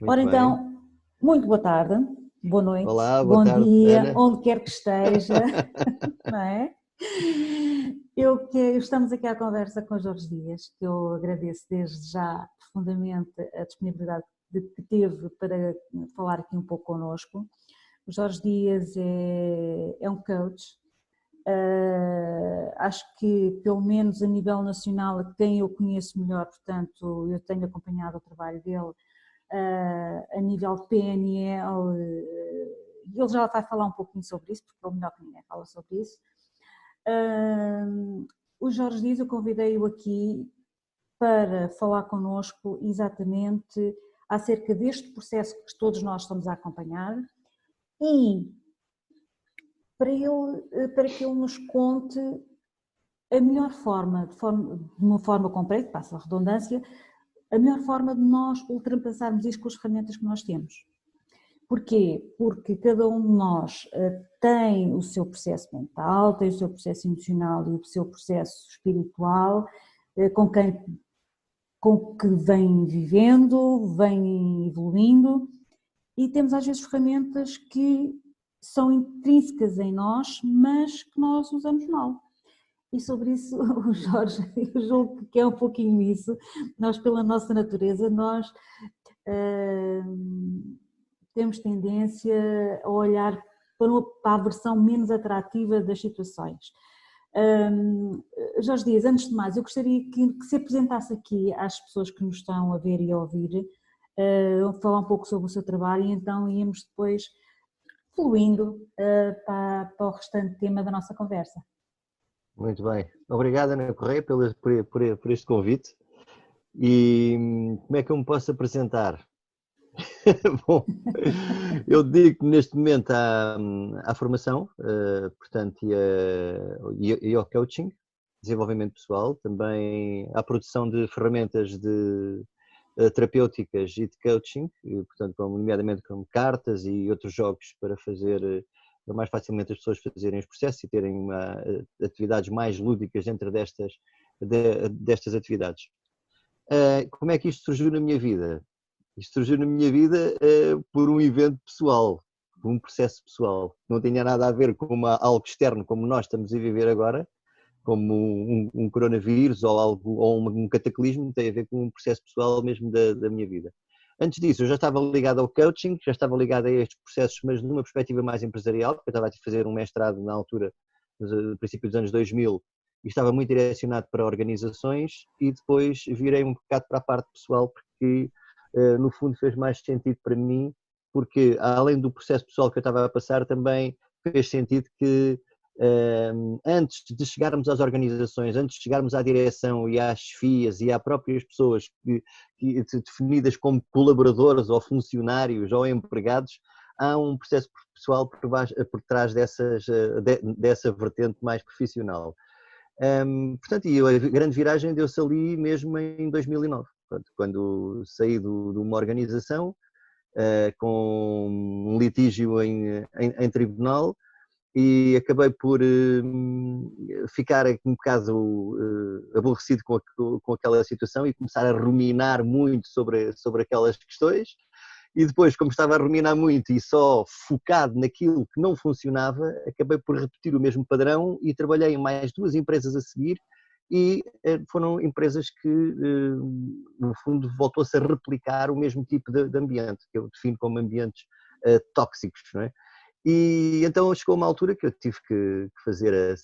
Muito Ora bem. então, muito boa tarde, boa noite, Olá, boa bom tarde, dia, Ana. onde quer que esteja, não é? Estamos aqui à conversa com o Jorge Dias, que eu agradeço desde já profundamente a disponibilidade que teve para falar aqui um pouco connosco. O Jorge Dias é um coach, acho que pelo menos a nível nacional, quem eu conheço melhor, portanto eu tenho acompanhado o trabalho dele, a nível de PNL, ele já vai falar um pouquinho sobre isso, porque ele melhor que ninguém fala sobre isso. O Jorge Dias, eu convidei-o aqui para falar connosco exatamente acerca deste processo que todos nós estamos a acompanhar e para que ele nos conte a melhor forma, de uma forma completa, passa a redundância, a melhor forma de nós ultrapassarmos isto com as ferramentas que nós temos. Porquê? Porque cada um de nós tem o seu processo mental, tem o seu processo emocional e o seu processo espiritual, com que vem vivendo, vem evoluindo, e temos às vezes ferramentas que são intrínsecas em nós, mas que nós usamos mal. E sobre isso, o Jorge, eu julgo que é um pouquinho isso. Nós, pela nossa natureza, nós temos tendência a olhar para a versão menos atrativa das situações. Jorge Dias, antes de mais, eu gostaria que se apresentasse aqui às pessoas que nos estão a ver e a ouvir, falar um pouco sobre o seu trabalho e então íamos depois fluindo para o restante tema da nossa conversa. Muito bem. Obrigado, Ana Correia, por este convite. E como é que eu me posso apresentar? Bom, eu dedico neste momento à formação, portanto, e ao coaching, desenvolvimento pessoal, também à produção de ferramentas terapêuticas e de coaching, portanto, nomeadamente como cartas e outros jogos para fazer mais facilmente as pessoas fazerem os processos e terem atividades mais lúdicas dentro destas atividades. Como é que isto surgiu na minha vida? Isto surgiu na minha vida por um evento pessoal, por um processo pessoal. Não tinha nada a ver com algo externo como nós estamos a viver agora, como um coronavírus ou um cataclismo, tem a ver com um processo pessoal mesmo da minha vida. Antes disso, eu já estava ligado ao coaching, já estava ligado a estes processos, mas numa perspectiva mais empresarial, porque eu estava a fazer um mestrado na altura, no princípio dos anos 2000, e estava muito direcionado para organizações, e depois virei um bocado para a parte pessoal, porque no fundo fez mais sentido para mim, porque além do processo pessoal que eu estava a passar, também fez sentido que antes de chegarmos às organizações, antes de chegarmos à direção e às chefias e às próprias pessoas definidas como colaboradores ou funcionários ou empregados, há um processo pessoal por trás dessa vertente mais profissional. Portanto, e a grande viragem deu-se ali mesmo em 2009, quando saí de uma organização com um litígio em tribunal e acabei por ficar um bocado aborrecido com aquela situação e começar a ruminar muito sobre aquelas questões. E depois, como estava a ruminar muito e só focado naquilo que não funcionava, acabei por repetir o mesmo padrão e trabalhei em mais 2 empresas a seguir e foram empresas que, no fundo, voltou-se a replicar o mesmo tipo de ambiente, que eu defino como ambientes tóxicos, não é? E então chegou uma altura que eu tive que fazer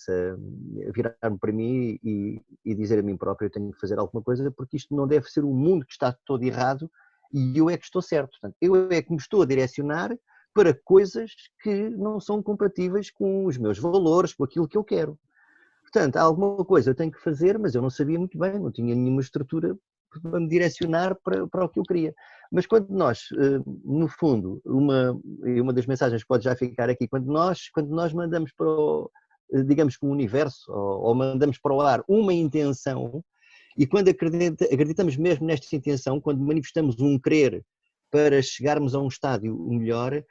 virar-me para mim e dizer a mim próprio, eu tenho que fazer alguma coisa, porque isto não deve ser o mundo que está todo errado e eu é que estou certo. Portanto, eu é que me estou a direcionar para coisas que não são compatíveis com os meus valores, com aquilo que eu quero. Portanto, há alguma coisa eu tenho que fazer, mas eu não sabia muito bem, não tinha nenhuma estrutura para me direcionar para o que eu queria. Mas quando nós, no fundo, uma das mensagens que pode já ficar aqui, quando nós mandamos para digamos que o universo, ou mandamos para o ar uma intenção, e quando acreditamos mesmo nesta intenção, quando manifestamos um querer para chegarmos a um estádio melhor,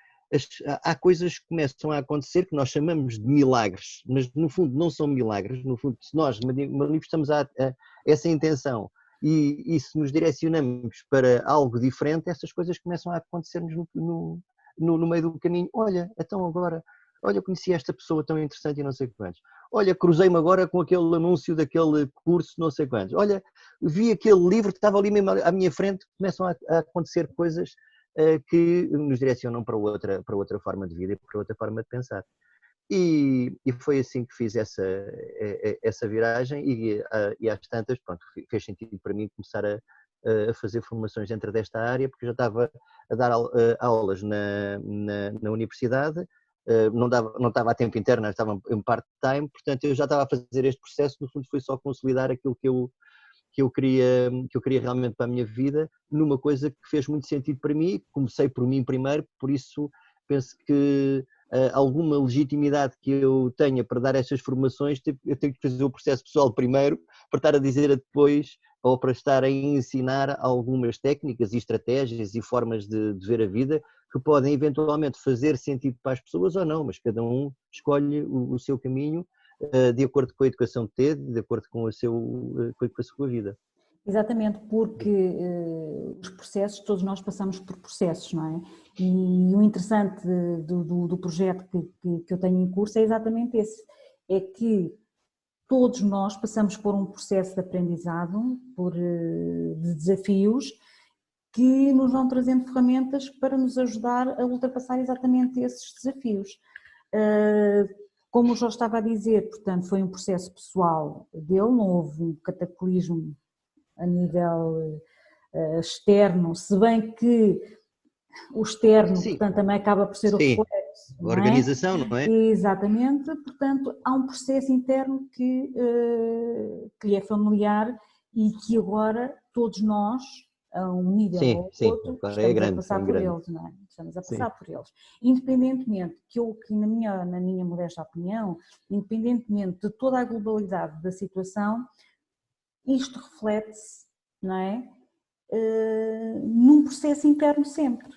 há coisas que começam a acontecer que nós chamamos de milagres, mas no fundo não são milagres. No fundo, se nós manifestamos essa intenção e se nos direcionamos para algo diferente, essas coisas começam a acontecer-nos no meio do caminho. Olha, então agora, olha, conheci esta pessoa tão interessante e não sei quantos. Olha, cruzei-me agora com aquele anúncio daquele curso não sei quantos. Olha, vi aquele livro que estava ali mesmo à minha frente. Começam a acontecer coisas que nos direcionam para outra forma de vida e para outra forma de pensar. E foi assim que fiz essa viragem e às tantas, pronto, fez sentido para mim começar a fazer formações dentro desta área, porque eu já estava a dar aulas na universidade, não estava a tempo inteiro, estava em part-time, portanto eu já estava a fazer este processo, no fundo foi só consolidar aquilo que eu queria realmente para a minha vida, numa coisa que fez muito sentido para mim. Comecei por mim primeiro, por isso penso que alguma legitimidade que eu tenha para dar estas formações, eu tenho que fazer o processo pessoal primeiro, para estar a dizer depois, ou para estar a ensinar algumas técnicas e estratégias e formas de ver a vida que podem eventualmente fazer sentido para as pessoas ou não, mas cada um escolhe o seu caminho de acordo com a educação que teve, de acordo com a sua vida. Exatamente, porque os processos, todos nós passamos por processos, não é? E o interessante do projeto que eu tenho em curso é exatamente esse, é que todos nós passamos por um processo de aprendizado, de desafios, que nos vão trazendo ferramentas para nos ajudar a ultrapassar exatamente esses desafios. Como o Jorge estava a dizer, portanto, foi um processo pessoal dele, não houve um cataclismo a nível externo, se bem que o externo, Sim, portanto, também acaba por ser o sim, reflexo, a não é? organização, não é? Exatamente, portanto, há um processo interno que lhe é familiar e que agora todos nós, a um nível Sim, ou sim, outro, agora é estamos a grande, é passar por grande. eles, não é? Estamos a Sim. passar por eles. Independentemente, que na minha modesta opinião, independentemente de toda a globalidade da situação, isto reflete-se, não é? Num processo interno sempre,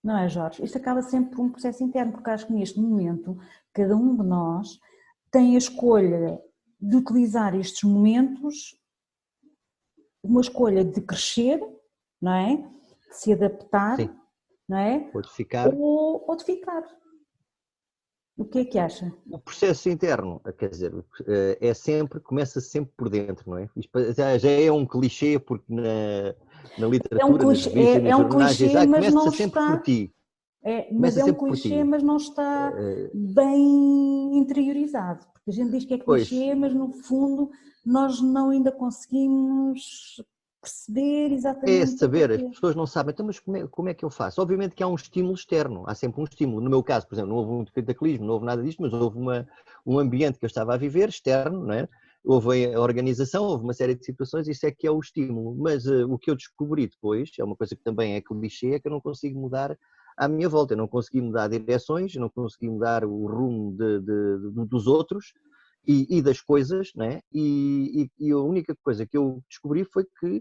não é, Jorge? Isto acaba sempre por um processo interno, porque acho que neste momento cada um de nós tem a escolha de utilizar estes momentos, uma escolha de crescer, não é? De se adaptar, Sim. não é? Ou de ficar. Ou de ficar. O que é que acha? O processo interno, quer dizer, começa sempre por dentro, não é? Isto já é um clichê, porque na literatura, nas revistas, nos É um jornais, diz, clichê, mas não começa sempre por está. ti. Mas Começa é um sempre por clichê, ti. mas não está bem interiorizado, porque a gente diz que é Pois, clichê, mas no fundo nós não ainda conseguimos perceber é exatamente o saber, as porquê. pessoas não sabem, então, mas como é que eu faço? Obviamente que há um estímulo externo, há sempre um estímulo. No meu caso, por exemplo, não houve um cataclismo, não houve nada disto, mas houve um ambiente que eu estava a viver, externo, não é? Houve a organização, houve uma série de situações, isso é que é o estímulo. Mas o que eu descobri depois, é uma coisa que também é clichê, é que eu não consigo mudar à minha volta, eu não consegui mudar direções, eu não consegui mudar o rumo dos outros e das coisas, não é? E a única coisa que eu descobri foi que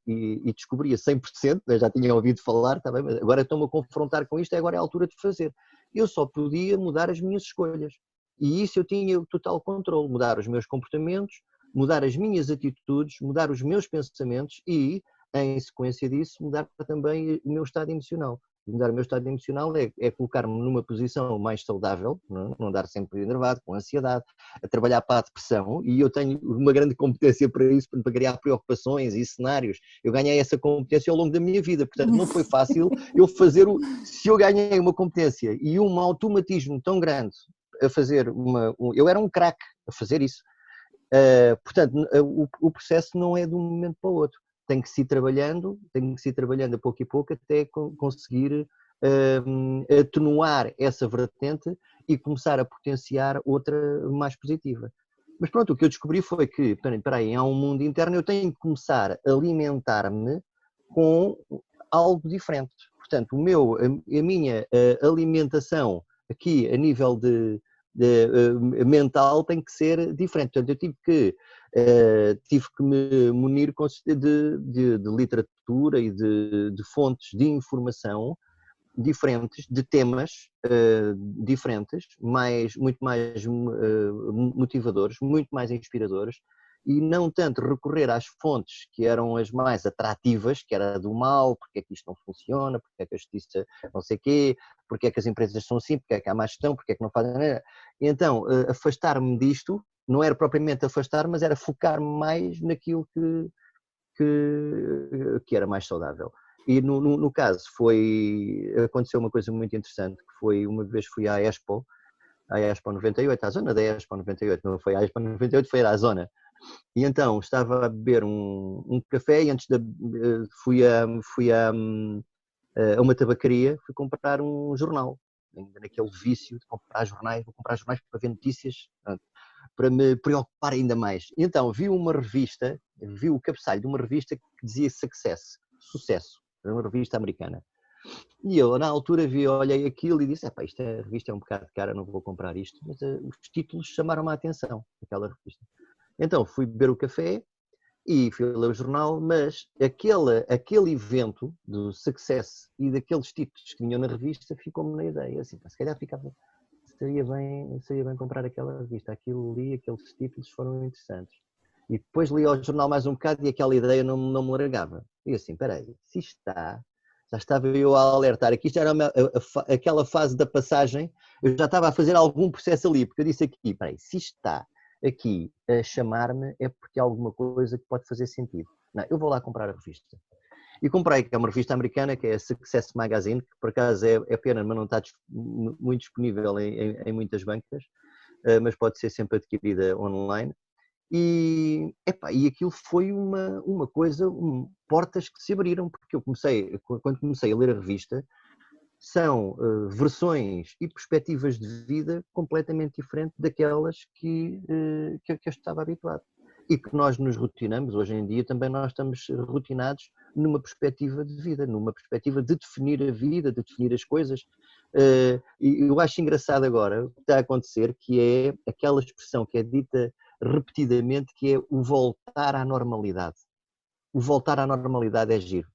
e descobri a 100%, já tinha ouvido falar, tá bem, mas agora estou-me a confrontar com isto, agora é a altura de fazer. Eu só podia mudar as minhas escolhas. E isso eu tinha o total controle, mudar os meus comportamentos, mudar as minhas atitudes, mudar os meus pensamentos e, em sequência disso, mudar também o meu estado emocional. Mudar o meu estado emocional é colocar-me numa posição mais saudável, não andar sempre enervado, com ansiedade, a trabalhar para a depressão, e eu tenho uma grande competência para isso, para criar preocupações e cenários. Eu ganhei essa competência ao longo da minha vida, portanto não foi fácil eu fazer se eu ganhei uma competência e um automatismo tão grande a fazer eu era um craque a fazer isso. Portanto, o processo não é de um momento para o outro. Tem que se ir trabalhando a pouco e pouco até conseguir atenuar essa vertente e começar a potenciar outra mais positiva. Mas pronto, o que eu descobri foi que, espera aí, há um mundo interno, eu tenho que começar a alimentar-me com algo diferente. Portanto, a minha alimentação aqui a nível de mental tem que ser diferente. Portanto, eu tive que me munir de literatura e de fontes de informação diferentes, de temas diferentes, muito mais motivadores, muito mais inspiradores, e não tanto recorrer às fontes que eram as mais atrativas, que era do mal, porque é que isto não funciona, porque é que a justiça não sei quê, porque é que as empresas são assim, porque é que há má gestão, porque é que não fazem nada. E então, afastar-me disto, não era propriamente afastar, mas era focar-me mais naquilo que era mais saudável. E no caso aconteceu uma coisa muito interessante, que foi, uma vez fui à Expo 98, à zona da Expo 98, não foi à Expo 98, foi à zona. E então estava a beber um café e antes fui a uma tabacaria, fui comprar um jornal, ainda naquele vício de comprar jornais, vou comprar jornais para ver notícias, para me preocupar ainda mais. E então vi o cabeçalho de uma revista que dizia Sucesso, era uma revista americana. E eu, na altura, olhei aquilo e disse, esta revista é um bocado cara, não vou comprar isto, mas os títulos chamaram-me a atenção, aquela revista. Então fui beber o café e fui ler o jornal, mas aquele evento do Success e daqueles títulos que vinham na revista ficou-me na ideia, assim, se calhar seria bem comprar aquela revista, aqueles títulos foram interessantes. E depois li ao jornal mais um bocado e aquela ideia não me largava. E assim, espera aí, se isto já estava eu a alertar, aqui isto era aquela fase da passagem, eu já estava a fazer algum processo ali, porque eu disse aqui, espera aí, se isto está aqui a chamar-me é porque há alguma coisa que pode fazer sentido. Não, eu vou lá comprar a revista. E comprei, que é uma revista americana, que é a Success Magazine, que por acaso é pena, mas não está muito disponível em muitas bancas, mas pode ser sempre adquirida online. E aquilo foi uma coisa, portas que se abriram, porque quando comecei a ler a revista, são versões e perspectivas de vida completamente diferentes daquelas que eu estava habituado. E que nós nos rotinamos, hoje em dia também nós estamos rotinados numa perspectiva de vida, numa perspectiva de definir a vida, de definir as coisas. E eu acho engraçado agora o que está a acontecer, que é aquela expressão que é dita repetidamente, que é o voltar à normalidade. O voltar à normalidade é giro.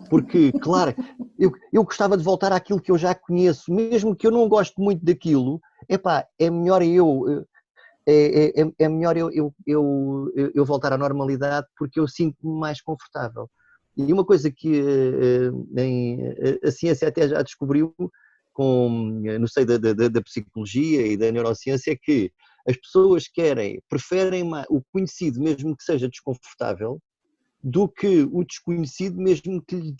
Porque, claro, eu gostava de voltar àquilo que eu já conheço, mesmo que eu não goste muito daquilo, é melhor eu voltar à normalidade porque eu sinto-me mais confortável. E uma coisa que a ciência até já descobriu no seio da psicologia e da neurociência é que as pessoas preferem o conhecido, mesmo que seja desconfortável, do que o desconhecido, mesmo que lhe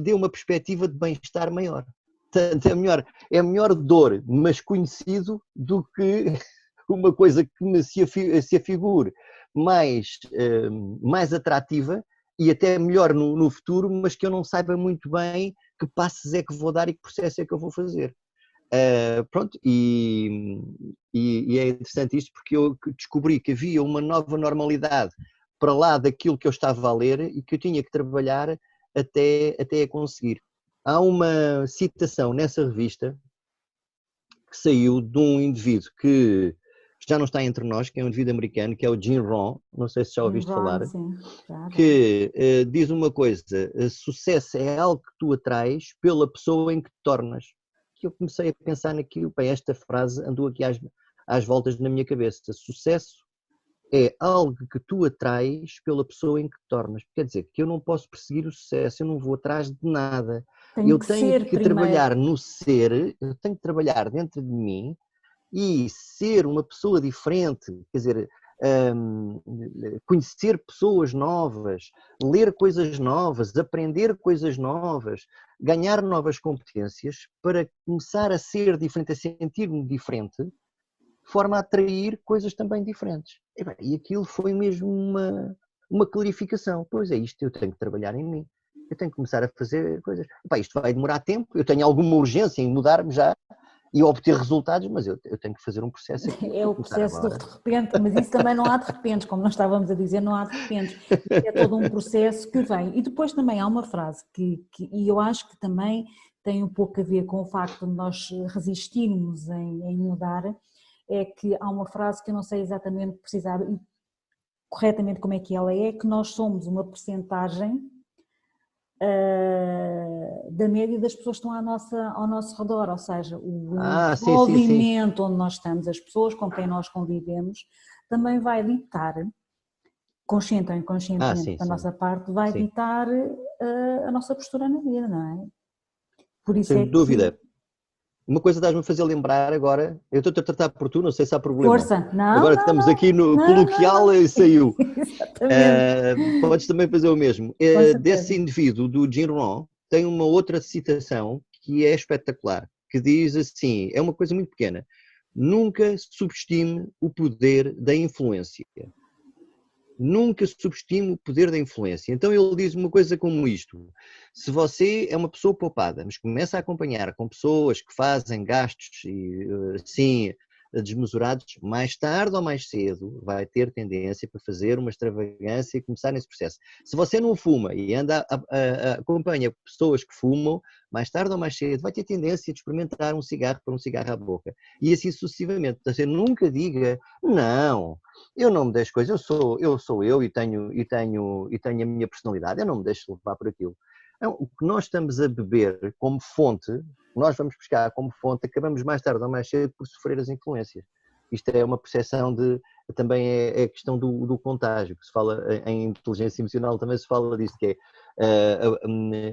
dê uma perspectiva de bem-estar maior. Portanto, é melhor dor, mas conhecido, do que uma coisa que se afigure mais atrativa e até melhor no futuro, mas que eu não saiba muito bem que passos é que vou dar e que processo é que eu vou fazer. Pronto, e é interessante isto porque eu descobri que havia uma nova normalidade para lá daquilo que eu estava a ler e que eu tinha que trabalhar até a conseguir. Há uma citação nessa revista que saiu de um indivíduo que já não está entre nós, que é um indivíduo americano, que é o Jim Rohn, não sei se já ouviste falar, sim, que diz uma coisa, sucesso é algo que tu atrás pela pessoa em que te tornas. Que eu comecei a pensar naquilo, esta frase andou aqui às voltas na minha cabeça. Sucesso é algo que tu atrais pela pessoa em que te tornas. Quer dizer, que eu não posso perseguir o sucesso, eu não vou atrás de nada. Eu tenho que trabalhar no ser, eu tenho que trabalhar dentro de mim e ser uma pessoa diferente, quer dizer, conhecer pessoas novas, ler coisas novas, aprender coisas novas, ganhar novas competências para começar a ser diferente, a sentir-me diferente, de forma a atrair coisas também diferentes. E aquilo foi mesmo uma clarificação. Pois é, isto eu tenho que trabalhar em mim. Eu tenho que começar a fazer coisas. Isto vai demorar tempo, eu tenho alguma urgência em mudar-me já e obter resultados, mas eu tenho que fazer um processo aqui. É o processo de repente, mas isso também não há de repente, como nós estávamos a dizer, não há de repente. É todo um processo que vem. E depois também há uma frase e eu acho que também tem um pouco a ver com o facto de nós resistirmos em mudar, é que há uma frase que eu não sei exatamente precisar corretamente como é que nós somos uma percentagem da média das pessoas que estão ao nosso redor, ou seja, o envolvimento onde nós estamos, as pessoas com quem nós convivemos, também vai ditar consciente ou inconscientemente Sim, da sim, nossa parte, vai sim. ditar a nossa postura na vida, não é? Por isso é Sem que... dúvida. Uma coisa estás-me a fazer lembrar agora, eu estou-te a tratar por tu, não sei se há problema. Força! Não, Agora não, estamos não, aqui no não, não, coloquial não. e saiu. Exatamente, Podes também fazer o mesmo. com Desse certeza. indivíduo, do Jim Rohn, tem uma outra citação que é espetacular, que diz assim, é uma coisa muito pequena: nunca subestime o poder da influência. Nunca subestime o poder da influência. Então ele diz uma coisa como isto: se você é uma pessoa poupada, mas começa a acompanhar com pessoas que fazem gastos assim desmesurados, mais tarde ou mais cedo vai ter tendência para fazer uma extravagância e começar nesse processo. Se você não fuma e acompanha pessoas que fumam, mais tarde ou mais cedo vai ter tendência de experimentar um cigarro para um cigarro à boca. E assim sucessivamente. Você nunca diga, não, eu não me deixo coisas, eu sou eu e tenho a minha personalidade, eu não me deixo levar por aquilo. Então, o que nós estamos a beber como fonte, nós vamos buscar como fonte, acabamos mais tarde ou mais cedo por sofrer as influências. Isto é uma percepção também é a questão do contágio, que se fala em inteligência emocional, também se fala disso, que é,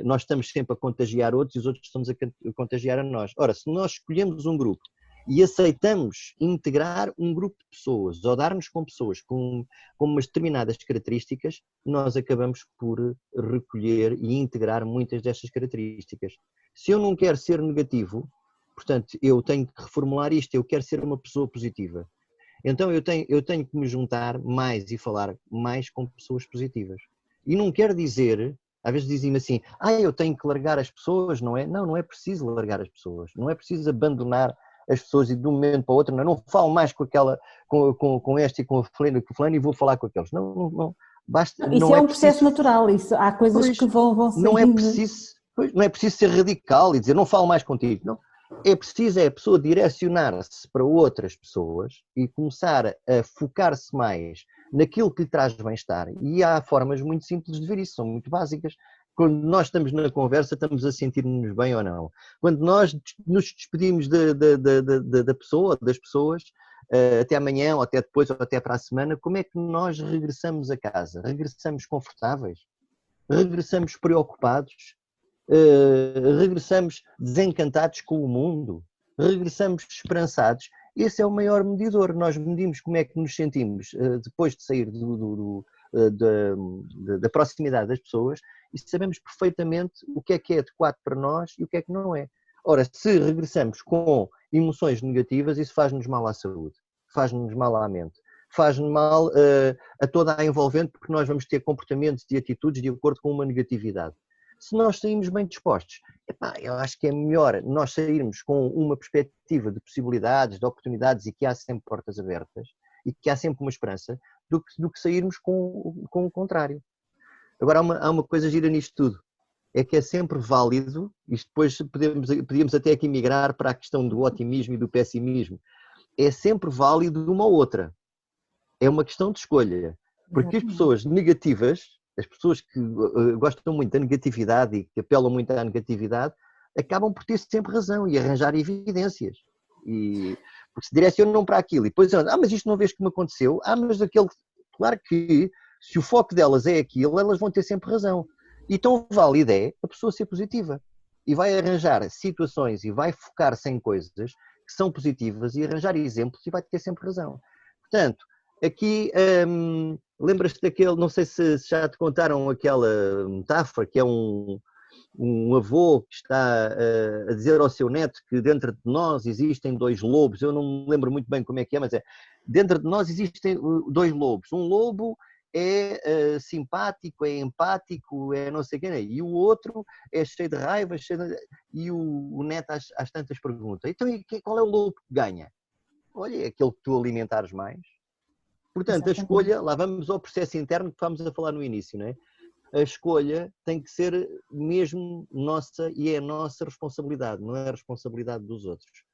nós estamos sempre a contagiar outros e os outros estamos a contagiar a nós. Ora, se nós escolhemos um grupo e aceitamos integrar um grupo de pessoas ou dar-nos com pessoas com umas determinadas características, nós acabamos por recolher e integrar muitas destas características. Se eu não quero ser negativo, portanto, eu tenho que reformular isto, eu quero ser uma pessoa positiva. Então eu tenho que me juntar mais e falar mais com pessoas positivas. E não quer dizer, às vezes dizem-me assim, eu tenho que largar as pessoas, não é? Não, não é preciso largar as pessoas, não é preciso abandonar as pessoas e de um momento para o outro, não falo mais com aquela, com este e com o fulano e vou falar com aqueles. Não, não, não, basta, Isso não é é um processo preciso, natural, isso, há coisas que pois, vão não é saindo. preciso, pois, não é preciso ser radical e dizer não falo mais contigo, não. É preciso a pessoa direcionar-se para outras pessoas e começar a focar-se mais naquilo que lhe traz bem-estar. E há formas muito simples de ver isso, são muito básicas. Quando nós estamos na conversa, estamos a sentir-nos bem ou não. Quando nós nos despedimos da pessoa, das pessoas, até amanhã, ou até depois, ou até para a semana, como é que nós regressamos a casa? Regressamos confortáveis? Regressamos preocupados? Regressamos desencantados com o mundo? Regressamos esperançados? Esse é o maior medidor. Nós medimos como é que nos sentimos depois de sair da proximidade das pessoas e sabemos perfeitamente o que é adequado para nós e o que é que não é. Ora, se regressamos com emoções negativas, isso faz-nos mal à saúde, faz-nos mal à mente, faz-nos mal a toda a envolvente, porque nós vamos ter comportamentos e atitudes de acordo com uma negatividade. Se nós sairmos bem dispostos, eu acho que é melhor nós sairmos com uma perspectiva de possibilidades, de oportunidades e que há sempre portas abertas e que há sempre uma esperança, do que sairmos com o contrário. Agora, há uma coisa gira nisto tudo, é que é sempre válido, e depois podíamos até aqui migrar para a questão do otimismo e do pessimismo, é sempre válido uma ou outra. É uma questão de escolha. Porque as Exatamente. pessoas negativas, as pessoas que gostam muito da negatividade e que apelam muito à negatividade, acabam por ter sempre razão e arranjar evidências. Porque se direcionam para aquilo e depois mas isto não vês que me aconteceu? Mas aquele... Claro que se o foco delas é aquilo, elas vão ter sempre razão. E tão válido é a pessoa ser positiva. E vai arranjar situações e vai focar-se em coisas que são positivas e arranjar exemplos e vai ter sempre razão. Portanto, aqui, lembras-te daquele, não sei se já te contaram aquela metáfora, que é um avô que está a dizer ao seu neto que dentro de nós existem dois lobos. Eu não me lembro muito bem como é que é, mas dentro de nós existem dois lobos. Um lobo é simpático, é empático, é não sei o quê, e o outro é cheio de raiva, e o neto às tantas perguntas. Então, qual é o lobo que ganha? Olha, é aquele que tu alimentares mais. Portanto, a Exatamente. escolha, lá vamos ao processo interno que estávamos a falar no início, não é? A escolha tem que ser mesmo nossa e é a nossa responsabilidade, não é a responsabilidade dos outros.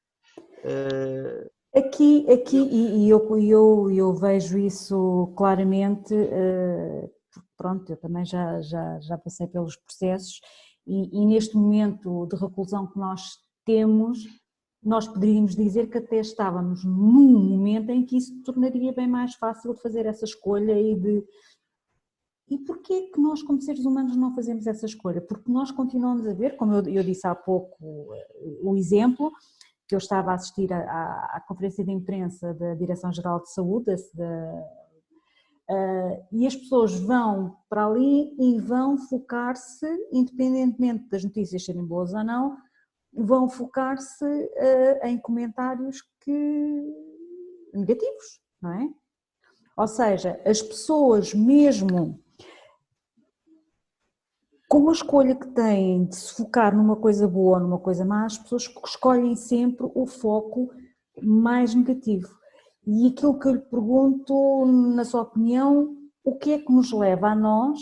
Aqui eu vejo isso claramente, porque pronto, eu também já passei pelos processos e neste momento de reclusão que nós temos, nós poderíamos dizer que até estávamos num momento em que isso tornaria bem mais fácil de fazer essa escolha e de E porquê que nós, como seres humanos, não fazemos essa escolha? Porque nós continuamos a ver, como eu disse há pouco, o exemplo, que eu estava a assistir à conferência de imprensa da Direção-Geral de Saúde, e as pessoas vão para ali e vão focar-se, independentemente das notícias serem boas ou não, vão focar-se em comentários negativos, não é? Ou seja, as pessoas mesmo com a escolha que têm de se focar numa coisa boa ou numa coisa má, as pessoas escolhem sempre o foco mais negativo. E aquilo que eu lhe pergunto, na sua opinião, o que é que nos leva a nós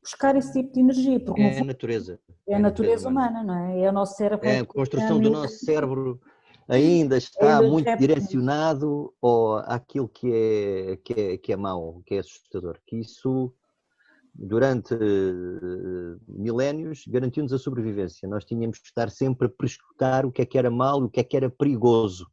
buscar esse tipo de energia? Porque no É a fundo natureza. é a É a natureza natureza humana. humana, não é? É o nosso cérebro É, a construção do reptiliano, nosso cérebro ainda está ainda muito reptiliano. direcionado àquilo que é mau, que é assustador. Que isso, durante milénios, garantiu-nos a sobrevivência. Nós tínhamos que estar sempre a prescrutar o que era mau e o que era perigoso.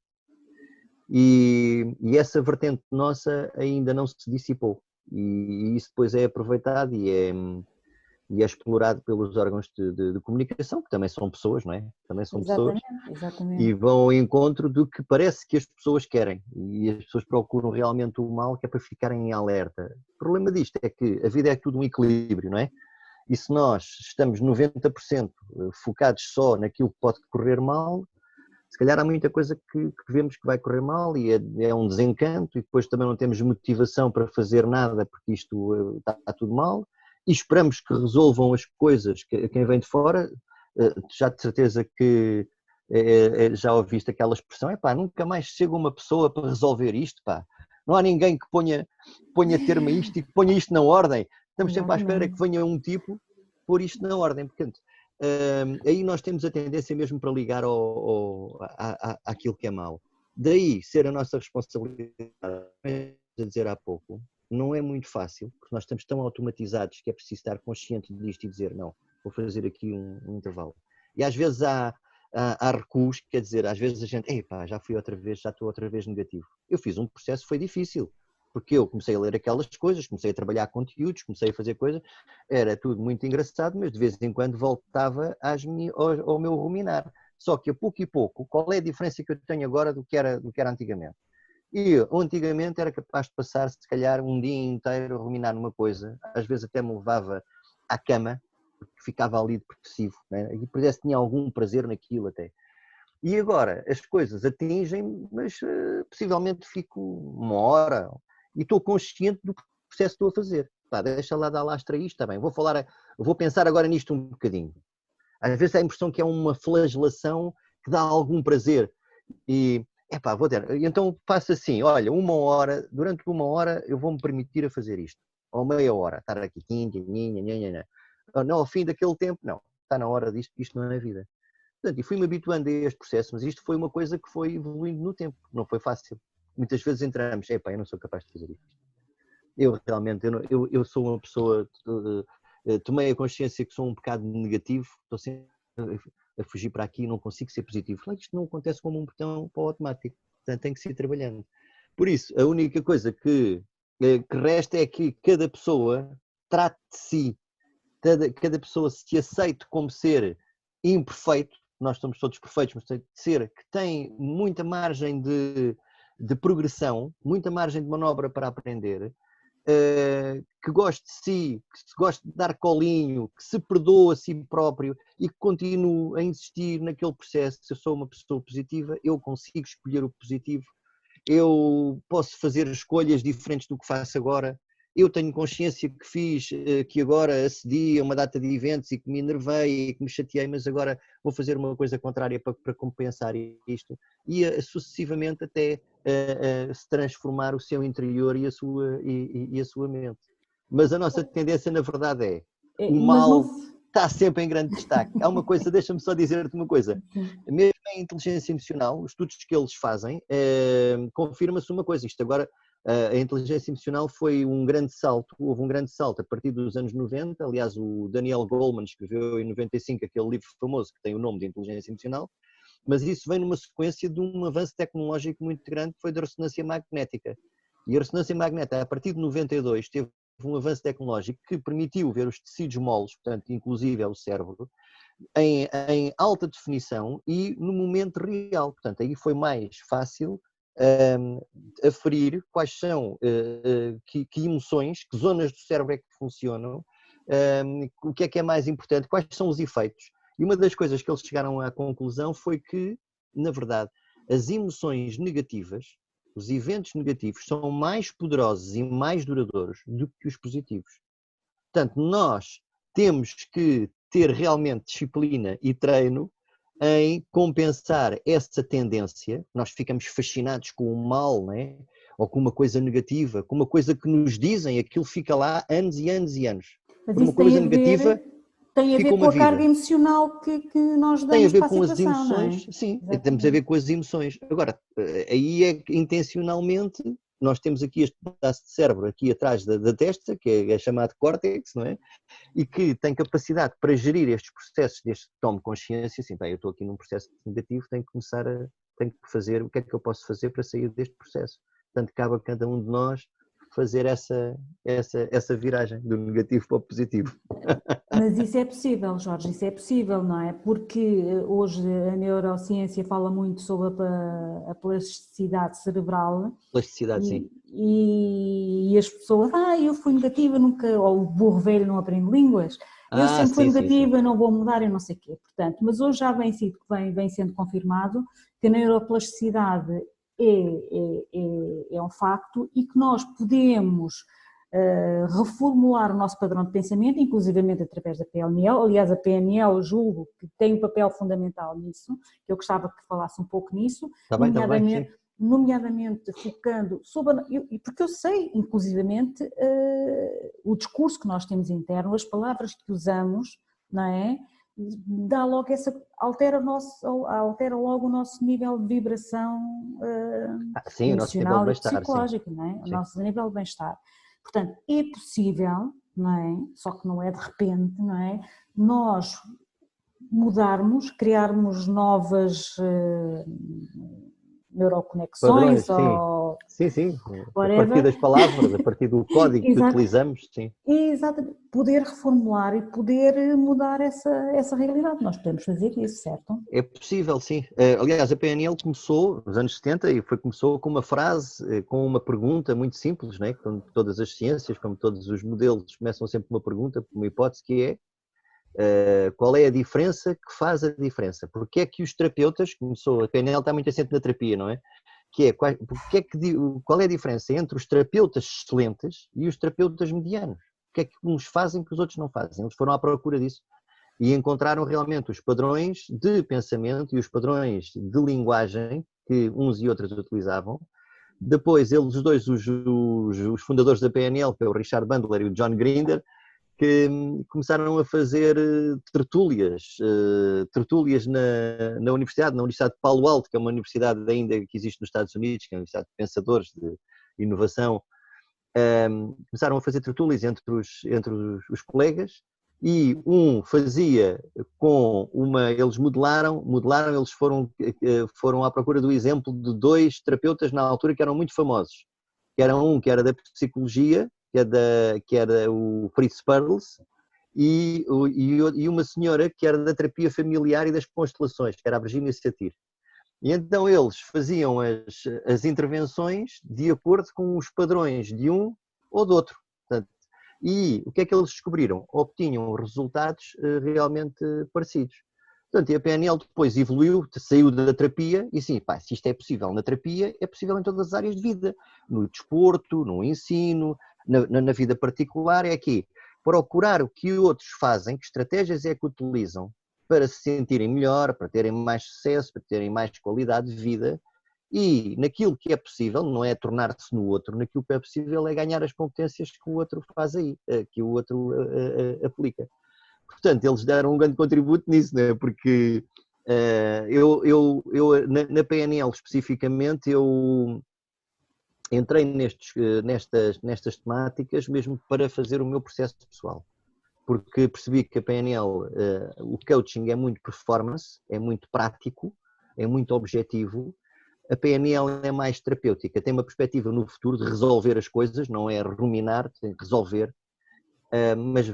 E essa vertente nossa ainda não se dissipou. E isso depois é aproveitado e é explorado pelos órgãos de comunicação, que também são pessoas, não é? Também são pessoas, Exatamente, e exatamente. vão ao encontro do que parece que as pessoas querem. E as pessoas procuram realmente o mal, que é para ficarem em alerta. O problema disto é que a vida é tudo um equilíbrio, não é? E se nós estamos 90% focados só naquilo que pode correr mal, se calhar há muita coisa que vemos que vai correr mal e é um desencanto, e depois também não temos motivação para fazer nada porque isto está tudo mal, e esperamos que resolvam as coisas quem vem de fora. Já de certeza que já ouviste aquela expressão, nunca mais chega uma pessoa para resolver isto, pá. Não há ninguém que ponha termo a isto e que ponha isto na ordem. Estamos sempre à espera que Exatamente. venha um tipo pôr isto na ordem. Portanto, aí nós temos a tendência mesmo para ligar àquilo que é mau. Daí ser a nossa responsabilidade, a dizer há pouco, não é muito fácil, porque nós estamos tão automatizados que é preciso estar consciente disto e dizer não, vou fazer aqui um intervalo. E às vezes há recuos, quer dizer, às vezes a gente, já fui outra vez, já estou outra vez negativo. Eu fiz um processo, foi difícil, porque eu comecei a ler aquelas coisas, comecei a trabalhar conteúdos, comecei a fazer coisas, era tudo muito engraçado, mas de vez em quando voltava ao meu ruminar. Só que a pouco e pouco, qual é a diferença que eu tenho agora do que era antigamente? E eu, antigamente, era capaz de passar, se calhar, um dia inteiro a ruminar numa coisa, às vezes até me levava à cama, porque ficava ali depressivo, né? E parece que tinha algum prazer naquilo até. E agora as coisas atingem-me, mas possivelmente fico uma hora e estou consciente do processo que estou a fazer. Deixa lá dar lastra a isto, está bem. Vou pensar agora nisto um bocadinho. Às vezes há a impressão que é uma flagelação que dá algum prazer. E, vou ter. Então faço assim, olha, durante uma hora eu vou-me permitir a fazer isto. Ou meia hora, estar aqui. Não, ao fim daquele tempo, não. Está na hora disto, isto não é vida. Portanto, e fui-me habituando a este processo, mas isto foi uma coisa que foi evoluindo no tempo, não foi fácil. Muitas vezes entramos, eu não sou capaz de fazer isto. Eu realmente, eu sou uma pessoa, tomei a consciência que sou um bocado negativo, estou sempre a fugir para aqui, não consigo ser positivo. Isto não acontece como um botão para o automático, portanto tem que se ir trabalhando. Por isso, a única coisa que resta é que cada pessoa trate de si, cada pessoa se aceite como ser imperfeito. Nós somos todos perfeitos, mas tem de ser que tem muita margem de progressão, muita margem de manobra para aprender, que goste de si, que se goste de dar colinho, que se perdoa a si próprio e que continue a insistir naquele processo. Se eu sou uma pessoa positiva, eu consigo escolher o positivo, eu posso fazer escolhas diferentes do que faço agora. Eu tenho consciência que fiz, que agora acedi a uma data de eventos e que me enervei e que me chateei, mas agora vou fazer uma coisa contrária para compensar isto. E sucessivamente até se transformar o seu interior e a sua mente. Mas a nossa tendência, na verdade, o Mas não. mal está sempre em grande destaque. Há uma coisa, deixa-me só dizer-te uma coisa. Mesmo em inteligência emocional, os estudos que eles fazem, confirma-se uma coisa. Isto agora, a inteligência emocional foi um grande salto, houve um grande salto a partir dos anos 90, aliás o Daniel Goleman escreveu em 95 aquele livro famoso que tem o nome de inteligência emocional, mas isso vem numa sequência de um avanço tecnológico muito grande que foi da ressonância magnética. E a ressonância magnética, a partir de 92, teve um avanço tecnológico que permitiu ver os tecidos moles, portanto, inclusive é o cérebro, em alta definição e no momento real. Portanto, aí foi mais fácil aferir quais são, que emoções, que zonas do cérebro é que funcionam, o que é mais importante, quais são os efeitos. E uma das coisas que eles chegaram à conclusão foi que, na verdade, as emoções negativas, os eventos negativos, são mais poderosos e mais duradouros do que os positivos. Portanto, nós temos que ter realmente disciplina e treino em compensar essa tendência. Nós ficamos fascinados com o mal, não é? Ou com uma coisa negativa, com uma coisa que nos dizem, aquilo fica lá anos e anos e anos. Mas Por uma isso tem coisa a negativa, ver, tem a fica ver com uma a carga vida. emocional que nós Tem a damos ver para a com as situação, não é? emoções, sim, temos a Exatamente. ver com as emoções. Agora, aí é que intencionalmente nós temos aqui este pedaço de cérebro aqui atrás da testa, que é chamado córtex, não é? E que tem capacidade para gerir estes processos, deste tome de consciência, assim, bem, eu estou aqui num processo negativo, tenho que começar tenho que fazer, o que é que eu posso fazer para sair deste processo? Portanto, cabe a cada um de nós fazer essa viragem do negativo para o positivo. Mas isso é possível, Jorge, isso é possível, não é? Porque hoje a neurociência fala muito sobre a plasticidade cerebral Plasticidade, sim. e as pessoas, eu fui negativa, nunca, ou o burro velho não aprende línguas, eu sempre fui Sim, sim, sim. negativa, não vou mudar, eu não sei o quê. Portanto, mas hoje já vem sendo confirmado que a neuroplasticidade é um facto e que nós podemos reformular o nosso padrão de pensamento, inclusivamente através da PNL. Aliás, a PNL julgo que tem um papel fundamental nisso, que eu gostava que falasse um pouco nisso, Está bem, sim. nomeadamente focando sobre, porque eu sei, inclusivamente, o discurso que nós temos interno, as palavras que usamos, não é? Dá logo altera logo o nosso nível de vibração Sim, o nosso nível de emocional e bem-estar, sim. psicológico, não é? O Sim. nosso nível de bem-estar. Portanto, é possível, não é? Só que não é de repente, não é? Nós mudarmos, criarmos novas neuroconexões Padrões, sim. ou Sim. A partir whatever. das palavras, a partir do código que Exato. utilizamos, sim. Exatamente. Poder reformular e poder mudar essa realidade. Nós podemos fazer isso, certo? É possível, sim. Aliás, a PNL começou nos anos 70 e começou com uma frase, com uma pergunta muito simples, né? Como todas as ciências, como todos os modelos, começam sempre com uma pergunta, uma hipótese, que é qual é a diferença que faz a diferença? Porque é que os terapeutas, a PNL está muito assente na terapia, não é? Que é, qual é a diferença entre os terapeutas excelentes e os terapeutas medianos? O que é que uns fazem que os outros não fazem? Eles foram à procura disso e encontraram realmente os padrões de pensamento e os padrões de linguagem que uns e outros utilizavam. Depois, eles os dois, os fundadores da PNL, que é o Richard Bandler e o John Grinder, que começaram a fazer tertúlias na Universidade de Palo Alto, que é uma universidade ainda que existe nos Estados Unidos, que é uma universidade de pensadores, de inovação. Começaram a fazer tertúlias entre os colegas, e um fazia eles modelaram, eles foram à procura do exemplo de dois terapeutas na altura que eram muito famosos, que era um que era da psicologia, que era o Fritz Perls, e uma senhora que era da terapia familiar e das constelações, que era a Virginia Satir. E então eles faziam as intervenções de acordo com os padrões de um ou do outro. Portanto, e o que é que eles descobriram? Obtinham resultados realmente parecidos. Portanto, e a PNL depois evoluiu, saiu da terapia e sim, se isto é possível na terapia, é possível em todas as áreas de vida. No desporto, no ensino, na vida particular, é aqui. Procurar o que outros fazem, que estratégias é que utilizam para se sentirem melhor, para terem mais sucesso, para terem mais qualidade de vida, e naquilo que é possível, não é tornar-se no outro, naquilo que é possível é ganhar as competências que o outro faz aí, que o outro aplica. Portanto, eles deram um grande contributo nisso, né? Porque na PNL especificamente, eu entrei nestas temáticas mesmo para fazer o meu processo pessoal. Porque percebi que a PNL, o coaching é muito performance, é muito prático, é muito objetivo, A PNL é mais terapêutica, tem uma perspectiva no futuro de resolver as coisas, não é ruminar, tem que resolver, mas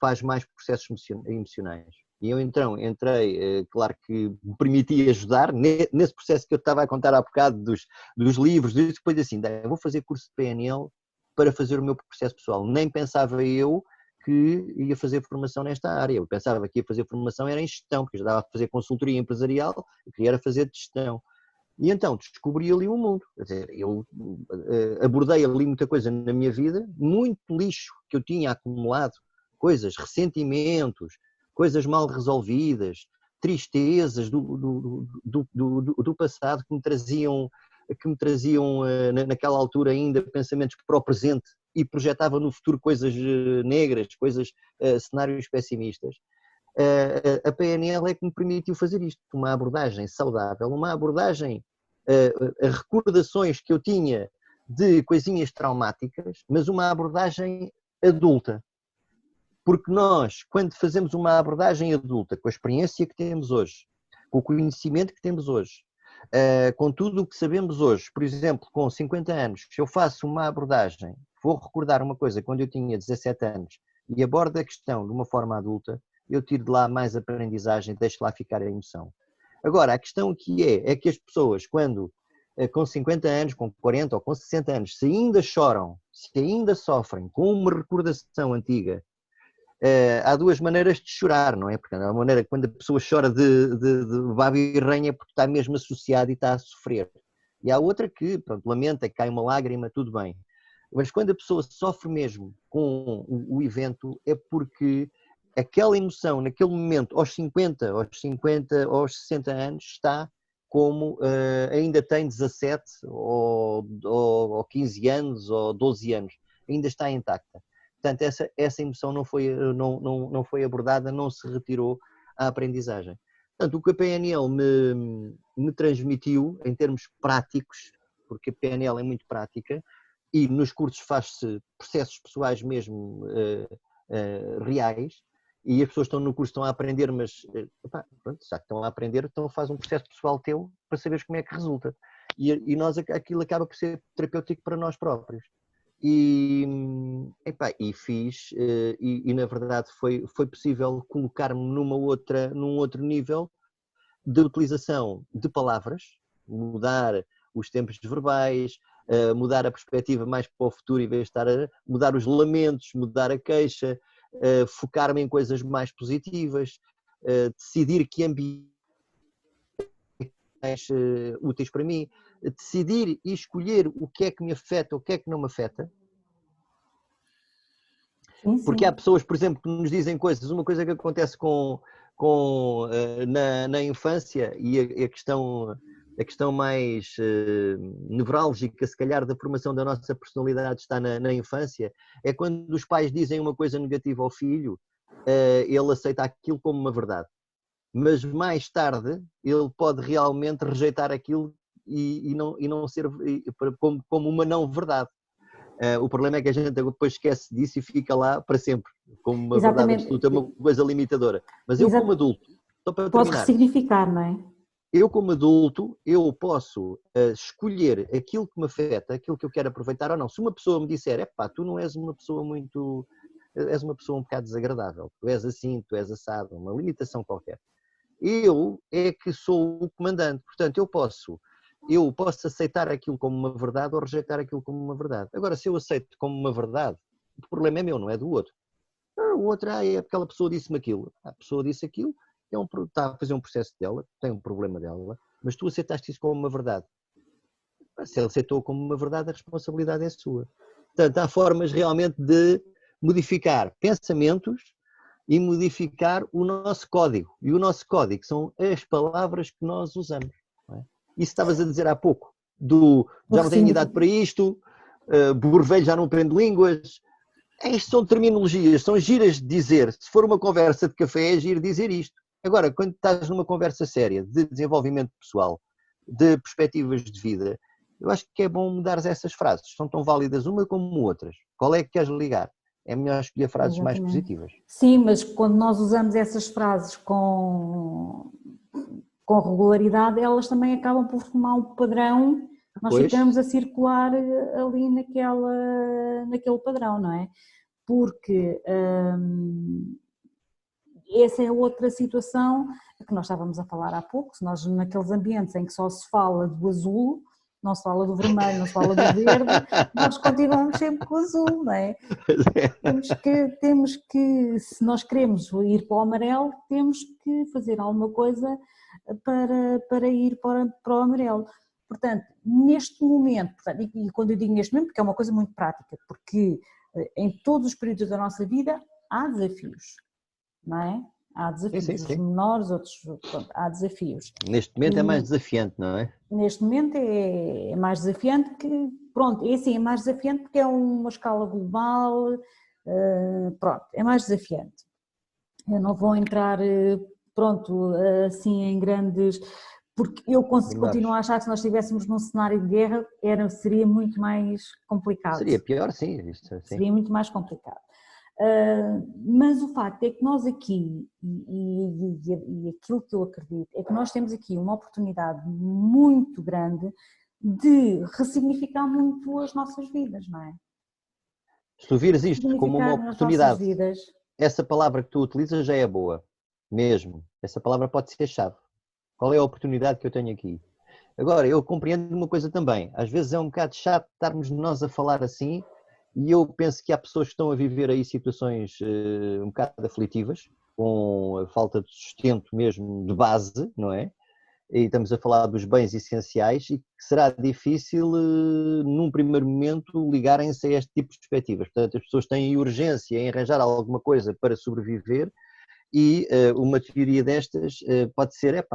faz mais processos emocionais. E eu então entrei, claro que me permiti ajudar, nesse processo que eu estava a contar há bocado dos livros, depois assim, vou fazer curso de PNL para fazer o meu processo pessoal. Nem pensava eu que ia fazer formação nesta área, eu pensava que ia fazer formação era em gestão, porque eu já estava a fazer consultoria empresarial, eu queria era fazer de gestão. E então descobri ali um mundo, quer dizer, eu abordei ali muita coisa na minha vida, muito lixo que eu tinha acumulado, coisas, ressentimentos, coisas mal resolvidas, tristezas do passado que me traziam naquela altura ainda pensamentos para o presente e projetavam no futuro coisas negras, cenários pessimistas. A PNL é que me permitiu fazer isto, uma abordagem saudável, uma abordagem a recordações que eu tinha de coisinhas traumáticas, mas uma abordagem adulta. Porque nós, quando fazemos uma abordagem adulta, com a experiência que temos hoje, com o conhecimento que temos hoje, com tudo o que sabemos hoje, por exemplo, com 50 anos, se eu faço uma abordagem, vou recordar uma coisa quando eu tinha 17 anos e abordo a questão de uma forma adulta, eu tiro de lá mais aprendizagem, deixo lá ficar a emoção. Agora, a questão aqui é que as pessoas, quando com 50 anos, com 40 ou com 60 anos, se ainda choram, se ainda sofrem com uma recordação antiga, há duas maneiras de chorar, não é? Porque a maneira quando a pessoa chora de baba e ranha é porque está mesmo associada e está a sofrer. E há outra que, pronto, lamenta, cai uma lágrima, tudo bem. Mas quando a pessoa sofre mesmo com o evento é porque aquela emoção, naquele momento, aos 50, aos 60 anos, está como ainda tem 17 ou 15 anos ou 12 anos, ainda está intacta. Portanto, essa emoção não foi abordada, não se retirou à aprendizagem. Portanto, o que a PNL me transmitiu, em termos práticos, porque a PNL é muito prática, e nos cursos faz-se processos pessoais mesmo reais, e as pessoas estão no curso, estão a aprender, mas pronto, já que estão a aprender, então faz um processo pessoal teu para saberes como é que resulta. E nós, aquilo acaba por ser terapêutico para nós próprios. E fiz, e na verdade foi possível colocar-me num outro nível de utilização de palavras, mudar os tempos verbais, mudar a perspectiva mais para o futuro em vez de estar a mudar os lamentos, mudar a queixa, focar-me em coisas mais positivas, decidir que ambientes mais úteis para mim, decidir e escolher o que é que me afeta, o que é que não me afeta. Sim, porque há pessoas, por exemplo, que nos dizem coisas, uma coisa que acontece na infância e a questão mais nevrálgica, se calhar, da formação da nossa personalidade está na infância, é quando os pais dizem uma coisa negativa ao filho, ele aceita aquilo como uma verdade. Mas mais tarde ele pode realmente rejeitar aquilo e não ser como uma não verdade. O problema é que a gente depois esquece disso e fica lá para sempre, como uma verdade absoluta, uma coisa limitadora. Mas eu como adulto, só para pode terminar, ressignificar, não é? eu como adulto, eu posso escolher aquilo que me afeta, aquilo que eu quero aproveitar ou não. Se uma pessoa me disser, epá, tu não és uma pessoa muito... és uma pessoa um bocado desagradável, tu és assim, tu és assado, uma limitação qualquer. Eu é que sou o comandante, portanto eu posso aceitar aquilo como uma verdade ou rejeitar aquilo como uma verdade. Agora, se eu aceito como uma verdade, o problema é meu, não é do outro. O outro, é porque aquela pessoa disse-me aquilo. A pessoa disse aquilo, está a fazer um processo dela, tem um problema dela, mas tu aceitaste isso como uma verdade. Se ele aceitou como uma verdade, a responsabilidade é sua. Portanto, há formas realmente de modificar pensamentos e modificar o nosso código. E o nosso código são as palavras que nós usamos. Isso estavas a dizer há pouco, já não tenho idade para isto, burro já não aprendo línguas. Isto são terminologias, são giras de dizer. Se for uma conversa de café, é giro dizer isto. Agora, quando estás numa conversa séria de desenvolvimento pessoal, de perspectivas de vida, eu acho que é bom mudar essas frases. São tão válidas uma como outras. Qual é que queres ligar? É melhor escolher frases mais positivas. Sim, mas quando nós usamos essas frases com com regularidade, elas também acabam por formar um padrão, nós Pois. ficamos a circular ali naquele padrão, não é? Porque essa é outra situação que nós estávamos a falar há pouco, se nós naqueles ambientes em que só se fala do azul, não se fala do vermelho, não se fala do verde, nós continuamos sempre com o azul, não é? Temos que, se nós queremos ir para o amarelo, temos que fazer alguma coisa para ir para o amarelo. Portanto, neste momento, e quando eu digo neste momento, porque é uma coisa muito prática, porque em todos os períodos da nossa vida há desafios, não é? Há desafios, sim, sim. os menores, outros, pronto, há desafios. Neste momento é mais desafiante, não é? Neste momento é mais desafiante que, pronto, é assim, é mais desafiante porque é uma escala global, pronto, é mais desafiante. Eu não vou entrar, pronto, assim em grandes, porque eu continuo a achar que se nós estivéssemos num cenário de guerra seria muito mais complicado. Seria pior, sim. Seria muito mais complicado. Mas o facto é que nós aqui, e aquilo que eu acredito, é que nós temos aqui uma oportunidade muito grande de ressignificar muito as nossas vidas, não é? Se tu vires isto como uma oportunidade, essa palavra que tu utilizas já é boa, mesmo. Essa palavra pode ser chave. Qual é a oportunidade que eu tenho aqui? Agora, eu compreendo uma coisa também, às vezes é um bocado chato estarmos nós a falar assim, e eu penso que há pessoas que estão a viver aí situações um bocado aflitivas, com a falta de sustento mesmo de base, não é? E estamos a falar dos bens essenciais e que será difícil, num primeiro momento, ligarem-se a este tipo de perspectivas. Portanto, as pessoas têm urgência em arranjar alguma coisa para sobreviver e uma teoria destas pode ser,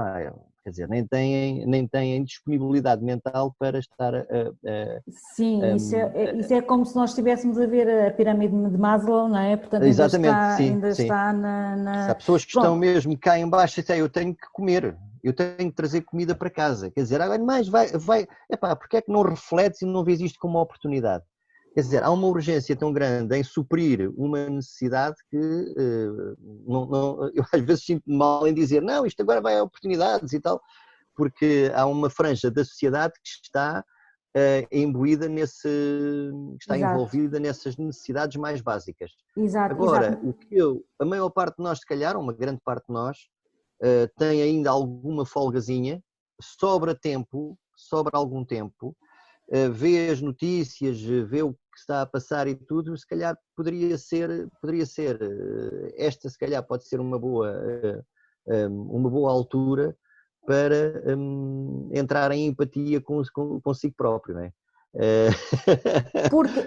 quer dizer, nem têm disponibilidade mental para estar a... Sim, isso é como se nós estivéssemos a ver a pirâmide de Maslow, não é? Portanto, ainda está na... Se há pessoas que estão mesmo cá em baixo e dizem, eu tenho que comer, eu tenho que trazer comida para casa, quer dizer, mais porque é que não refletes e não vês isto como uma oportunidade? Quer dizer, há uma urgência tão grande em suprir uma necessidade que eu às vezes sinto-me mal em dizer, não, isto agora vai a oportunidades e tal, porque há uma franja da sociedade que está imbuída está envolvida nessas necessidades mais básicas. Exato, agora, a maior parte de nós, se calhar, uma grande parte de nós, tem ainda alguma folgazinha, sobra algum tempo, vê as notícias, vê o que está a passar e tudo, se calhar poderia ser, esta se calhar pode ser uma boa altura para entrar em empatia consigo próprio, não é? Porque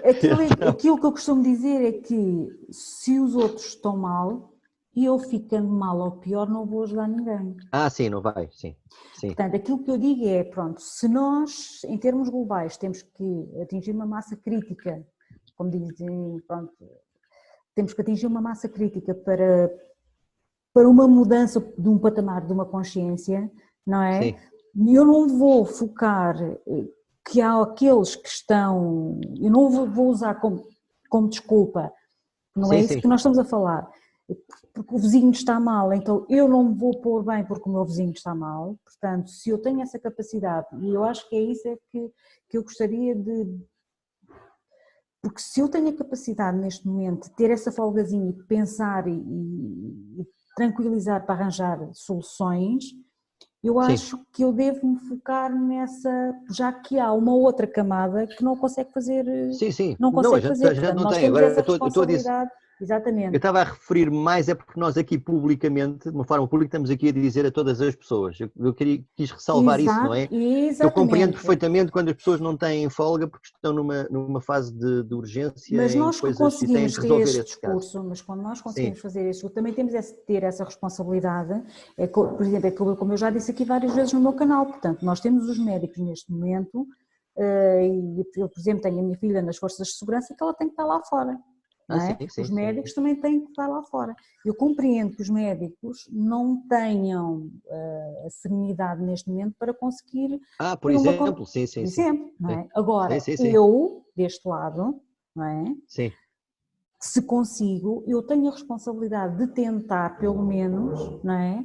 aquilo que eu costumo dizer é que se os outros estão mal, e eu ficando mal ou pior não vou ajudar ninguém. Sim, não vai, sim. Portanto, aquilo que eu digo é, pronto, se nós, em termos globais, temos que atingir uma massa crítica, como dizem, pronto, temos que atingir uma massa crítica para uma mudança de um patamar de uma consciência, não é? Sim. Eu não vou focar que há aqueles que estão, eu não vou usar como desculpa, não é isso que nós estamos a falar, porque o vizinho está mal, então eu não me vou pôr bem porque o meu vizinho está mal, portanto, se eu tenho essa capacidade, e eu acho que é isso que eu gostaria de... Porque se eu tenho a capacidade neste momento de ter essa folgazinha de pensar e tranquilizar para arranjar soluções, eu acho que eu devo me focar nessa, já que há uma outra camada que não consegue fazer, não consegue fazer, portanto nós temos essa responsabilidade. Exatamente. Eu estava a referir mais porque nós aqui publicamente, de uma forma pública, estamos aqui a dizer a todas as pessoas. Eu quis ressalvar isso, não é? Exatamente. Eu compreendo perfeitamente quando as pessoas não têm folga porque estão numa fase de urgência. Mas nós que conseguimos ter este discurso, casos. Mas quando nós conseguimos fazer este discurso, também temos de ter essa responsabilidade. Por exemplo, como eu já disse aqui várias vezes no meu canal, portanto, nós temos os médicos neste momento, e eu, por exemplo, tenho a minha filha nas forças de segurança que ela tem que estar lá fora. Não é? Os médicos também têm que estar lá fora. Eu compreendo que os médicos não tenham a serenidade neste momento para conseguir... por exemplo, não é? Agora, eu, deste lado, não é? Sim. Se consigo, eu tenho a responsabilidade de tentar, pelo menos, não é?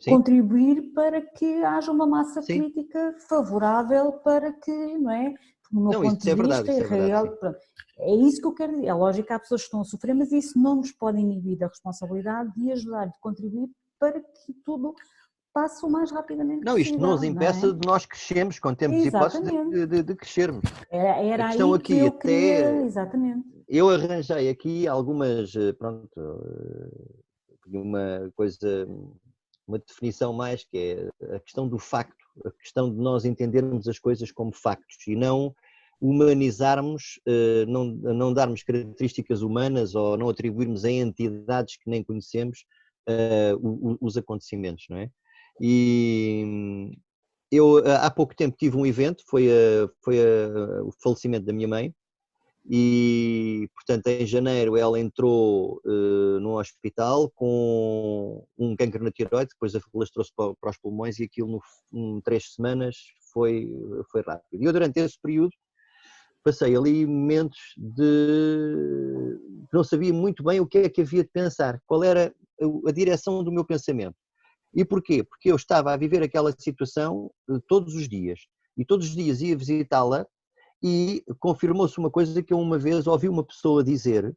contribuir para que haja uma massa Sim. crítica favorável para que, não é? Do meu ponto de vista, é isso que eu quero dizer. É lógico que há pessoas que estão a sofrer, mas isso não nos pode inibir da responsabilidade de ajudar, de contribuir para que tudo passe o mais rapidamente possível. Isto não nos impeça de nós crescermos, quando temos hipótese de crescermos. Era aí que eu queria, exatamente. Eu arranjei aqui algumas, uma definição mais, que é a questão do facto, a questão de nós entendermos as coisas como factos e não humanizarmos, não darmos características humanas ou não atribuirmos a entidades que nem conhecemos os acontecimentos, não é? E eu há pouco tempo tive um evento, foi o falecimento da minha mãe, e portanto em janeiro ela entrou num hospital com um cancro na tireoide, depois alastrou-se para os pulmões e aquilo em 3 semanas foi rápido. E eu durante esse período passei ali momentos de não sabia muito bem o que é que havia de pensar, qual era a direção do meu pensamento. E porquê? Porque eu estava a viver aquela situação todos os dias, e todos os dias ia visitá-la e confirmou-se uma coisa que eu uma vez ouvi uma pessoa dizer,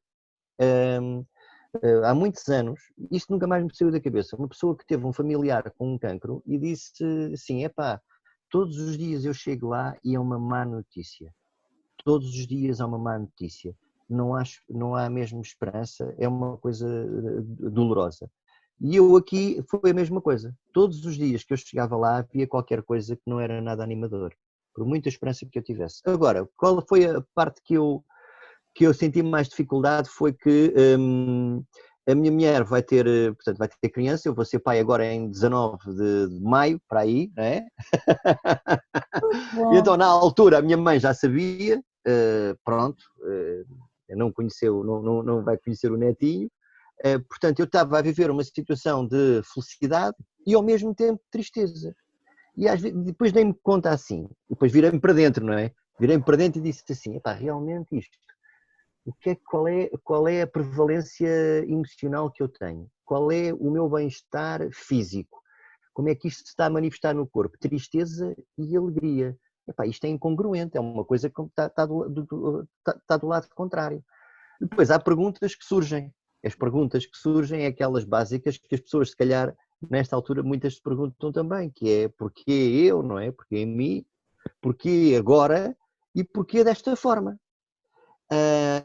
há muitos anos, isto nunca mais me saiu da cabeça, uma pessoa que teve um familiar com um cancro e disse assim, todos os dias eu chego lá e é uma má notícia, todos os dias há uma má notícia, não há mesmo esperança, é uma coisa dolorosa. E eu aqui foi a mesma coisa. Todos os dias que eu chegava lá havia qualquer coisa que não era nada animador, por muita esperança que eu tivesse. Agora, qual foi a parte que eu senti mais dificuldade foi que a minha mulher vai ter criança, eu vou ser pai agora em 19 de maio, para aí, não é? E então na altura a minha mãe já sabia, não vai conhecer o netinho, portanto eu estava a viver uma situação de felicidade e ao mesmo tempo de tristeza. E às vezes, depois dei-me conta assim, depois virei-me para dentro, não é? Virei-me para dentro e disse assim, realmente isto, qual é a prevalência emocional que eu tenho? Qual é o meu bem-estar físico? Como é que isto se está a manifestar no corpo? Tristeza e alegria. Isto é incongruente, é uma coisa que está do lado contrário. Depois há perguntas que surgem. As perguntas que surgem é aquelas básicas que as pessoas, se calhar, nesta altura, muitas se perguntam também, que é porquê eu, não é? Porquê em mim? Porquê agora? E porquê desta forma?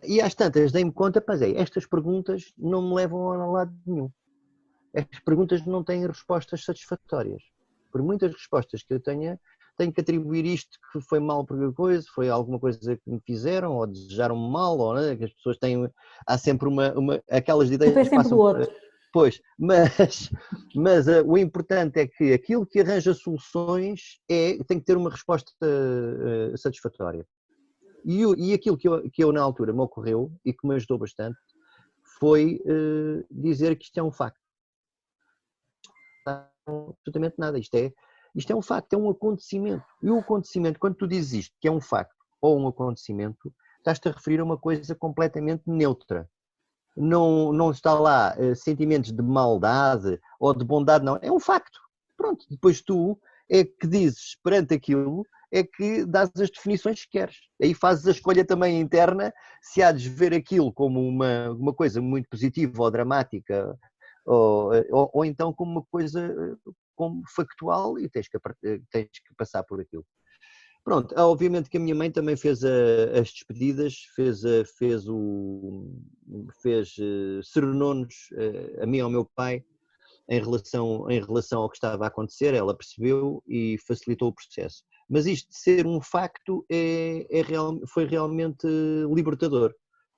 E às tantas dei-me conta, estas perguntas não me levam a lado nenhum. Estas perguntas não têm respostas satisfatórias. Por muitas respostas que eu tenho que atribuir isto que foi mal por alguma coisa, foi alguma coisa que me fizeram ou desejaram-me mal, ou não, que as pessoas têm, há sempre aquelas ideias que passam do outro. Pois, mas o importante é que aquilo que arranja soluções tem que ter uma resposta satisfatória. E aquilo que eu na altura me ocorreu e que me ajudou bastante foi dizer que isto é um facto. Não, absolutamente nada, isto é um facto, é um acontecimento. E o acontecimento, quando tu dizes isto, que é um facto ou um acontecimento, estás-te a referir a uma coisa completamente neutra. Não está lá sentimentos de maldade ou de bondade, não. É um facto. Pronto, depois tu é que dizes perante aquilo, é que dás as definições que queres. Aí fazes a escolha também interna, se há de ver aquilo como uma coisa muito positiva ou dramática, ou então como uma coisa como factual e tens que passar por aquilo. Pronto, obviamente que a minha mãe também fez as despedidas, serenou-nos a mim e ao meu pai em relação ao que estava a acontecer, ela percebeu e facilitou o processo. Mas isto de ser um facto foi realmente libertador,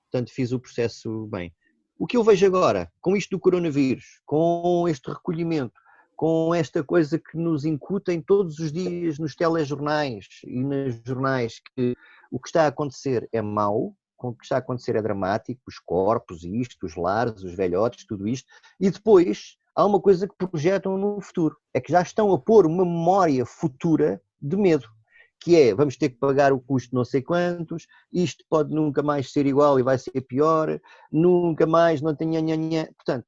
portanto fiz o processo bem. O que eu vejo agora, com isto do coronavírus, com este recolhimento, com esta coisa que nos incutem todos os dias nos telejornais e nos jornais, que o que está a acontecer é mau, o que está a acontecer é dramático, os corpos, os lares, os velhotes, tudo isto, e depois há uma coisa que projetam no futuro, é que já estão a pôr uma memória futura de medo, que é, vamos ter que pagar o custo não sei quantos, isto pode nunca mais ser igual e vai ser pior, nunca mais, não tem nhanhanhã. Portanto,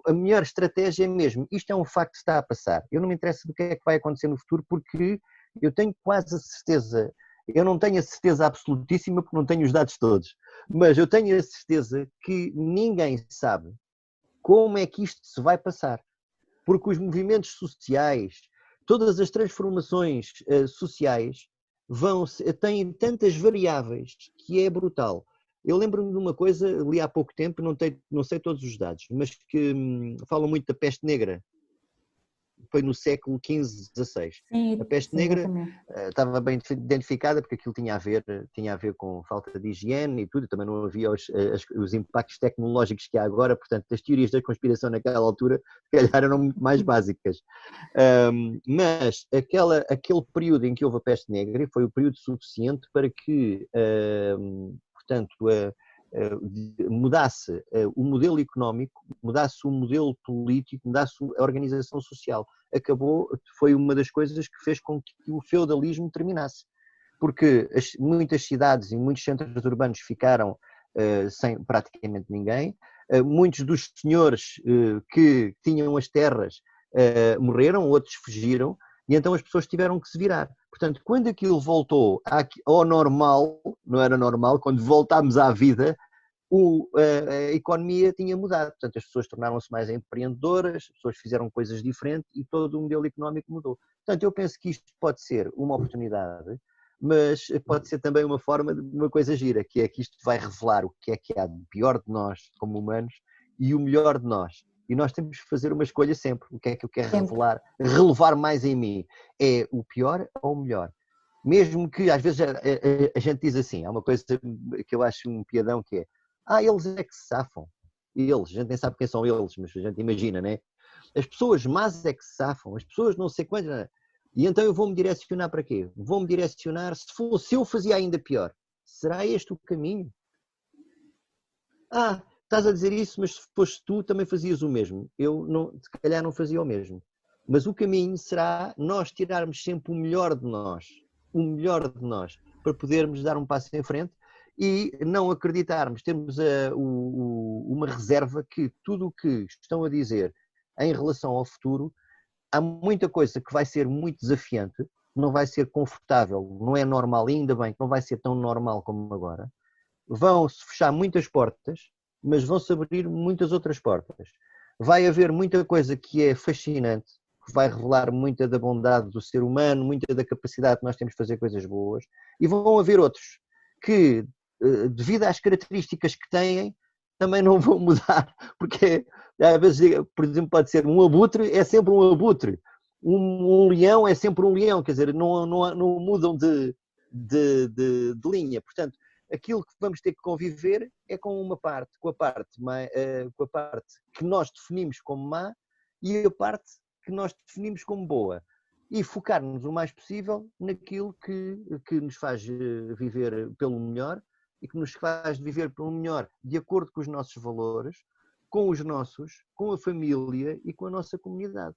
a melhor estratégia é mesmo, isto é um facto que está a passar, eu não me interessa do que é que vai acontecer no futuro, porque eu tenho quase a certeza, eu não tenho a certeza absolutíssima porque não tenho os dados todos, mas eu tenho a certeza que ninguém sabe como é que isto se vai passar, porque os movimentos sociais, todas as transformações sociais têm tantas variáveis que é brutal. Eu lembro-me de uma coisa, li há pouco tempo, não sei todos os dados, mas que falam muito da peste negra. Foi no século XV, XVI. Sim, A peste sim, negra exatamente. estava bem identificada porque aquilo tinha a ver com falta de higiene e tudo, também não havia os impactos tecnológicos que há agora, portanto as teorias da conspiração naquela altura se calhar eram muito mais básicas. Mas aquele período em que houve a peste negra foi o período suficiente para que, portanto, mudasse o modelo económico, mudasse o modelo político, mudasse a organização social. Foi uma das coisas que fez com que o feudalismo terminasse. Porque muitas cidades e muitos centros urbanos ficaram sem praticamente ninguém, muitos dos senhores que tinham as terras morreram, outros fugiram, e então as pessoas tiveram que se virar. Portanto, quando aquilo voltou ao normal, não era normal, quando voltámos à vida, a economia tinha mudado. Portanto, as pessoas tornaram-se mais empreendedoras, as pessoas fizeram coisas diferentes e todo o modelo económico mudou. Portanto, eu penso que isto pode ser uma oportunidade, mas pode ser também uma forma de uma coisa gira, que é que isto vai revelar o que há de pior de nós como humanos e o melhor de nós. E nós temos que fazer uma escolha sempre. O que é que eu quero relevar mais em mim? É o pior ou o melhor? Mesmo que às vezes a gente diz assim, há uma coisa que eu acho um piadão que é eles é que se safam. Eles, a gente nem sabe quem são eles, mas a gente imagina, né? As pessoas más é que se safam, as pessoas não sei quantas. E então eu vou-me direcionar para quê? Vou-me direcionar, se eu fazia ainda pior, será este o caminho? Estás a dizer isso, mas se foste tu também fazias o mesmo. Eu, não, se calhar, não fazia o mesmo. Mas o caminho será nós tirarmos sempre o melhor de nós, para podermos dar um passo em frente e não acreditarmos, termos uma reserva que tudo o que estão a dizer em relação ao futuro, há muita coisa que vai ser muito desafiante, não vai ser confortável, não é normal, ainda bem que não vai ser tão normal como agora. Vão-se fechar muitas portas, mas vão-se abrir muitas outras portas. Vai haver muita coisa que é fascinante, que vai revelar muita da bondade do ser humano, muita da capacidade que nós temos de fazer coisas boas, e vão haver outros que, devido às características que têm, também não vão mudar, porque às vezes, por exemplo, pode ser um abutre, é sempre um abutre, um leão é sempre um leão, quer dizer, não mudam de linha. Portanto, aquilo que vamos ter que conviver é com a parte que nós definimos como má e a parte que nós definimos como boa. E focar-nos o mais possível naquilo que nos faz viver pelo melhor e que nos faz viver pelo melhor de acordo com os nossos valores, com os nossos, com a família e com a nossa comunidade.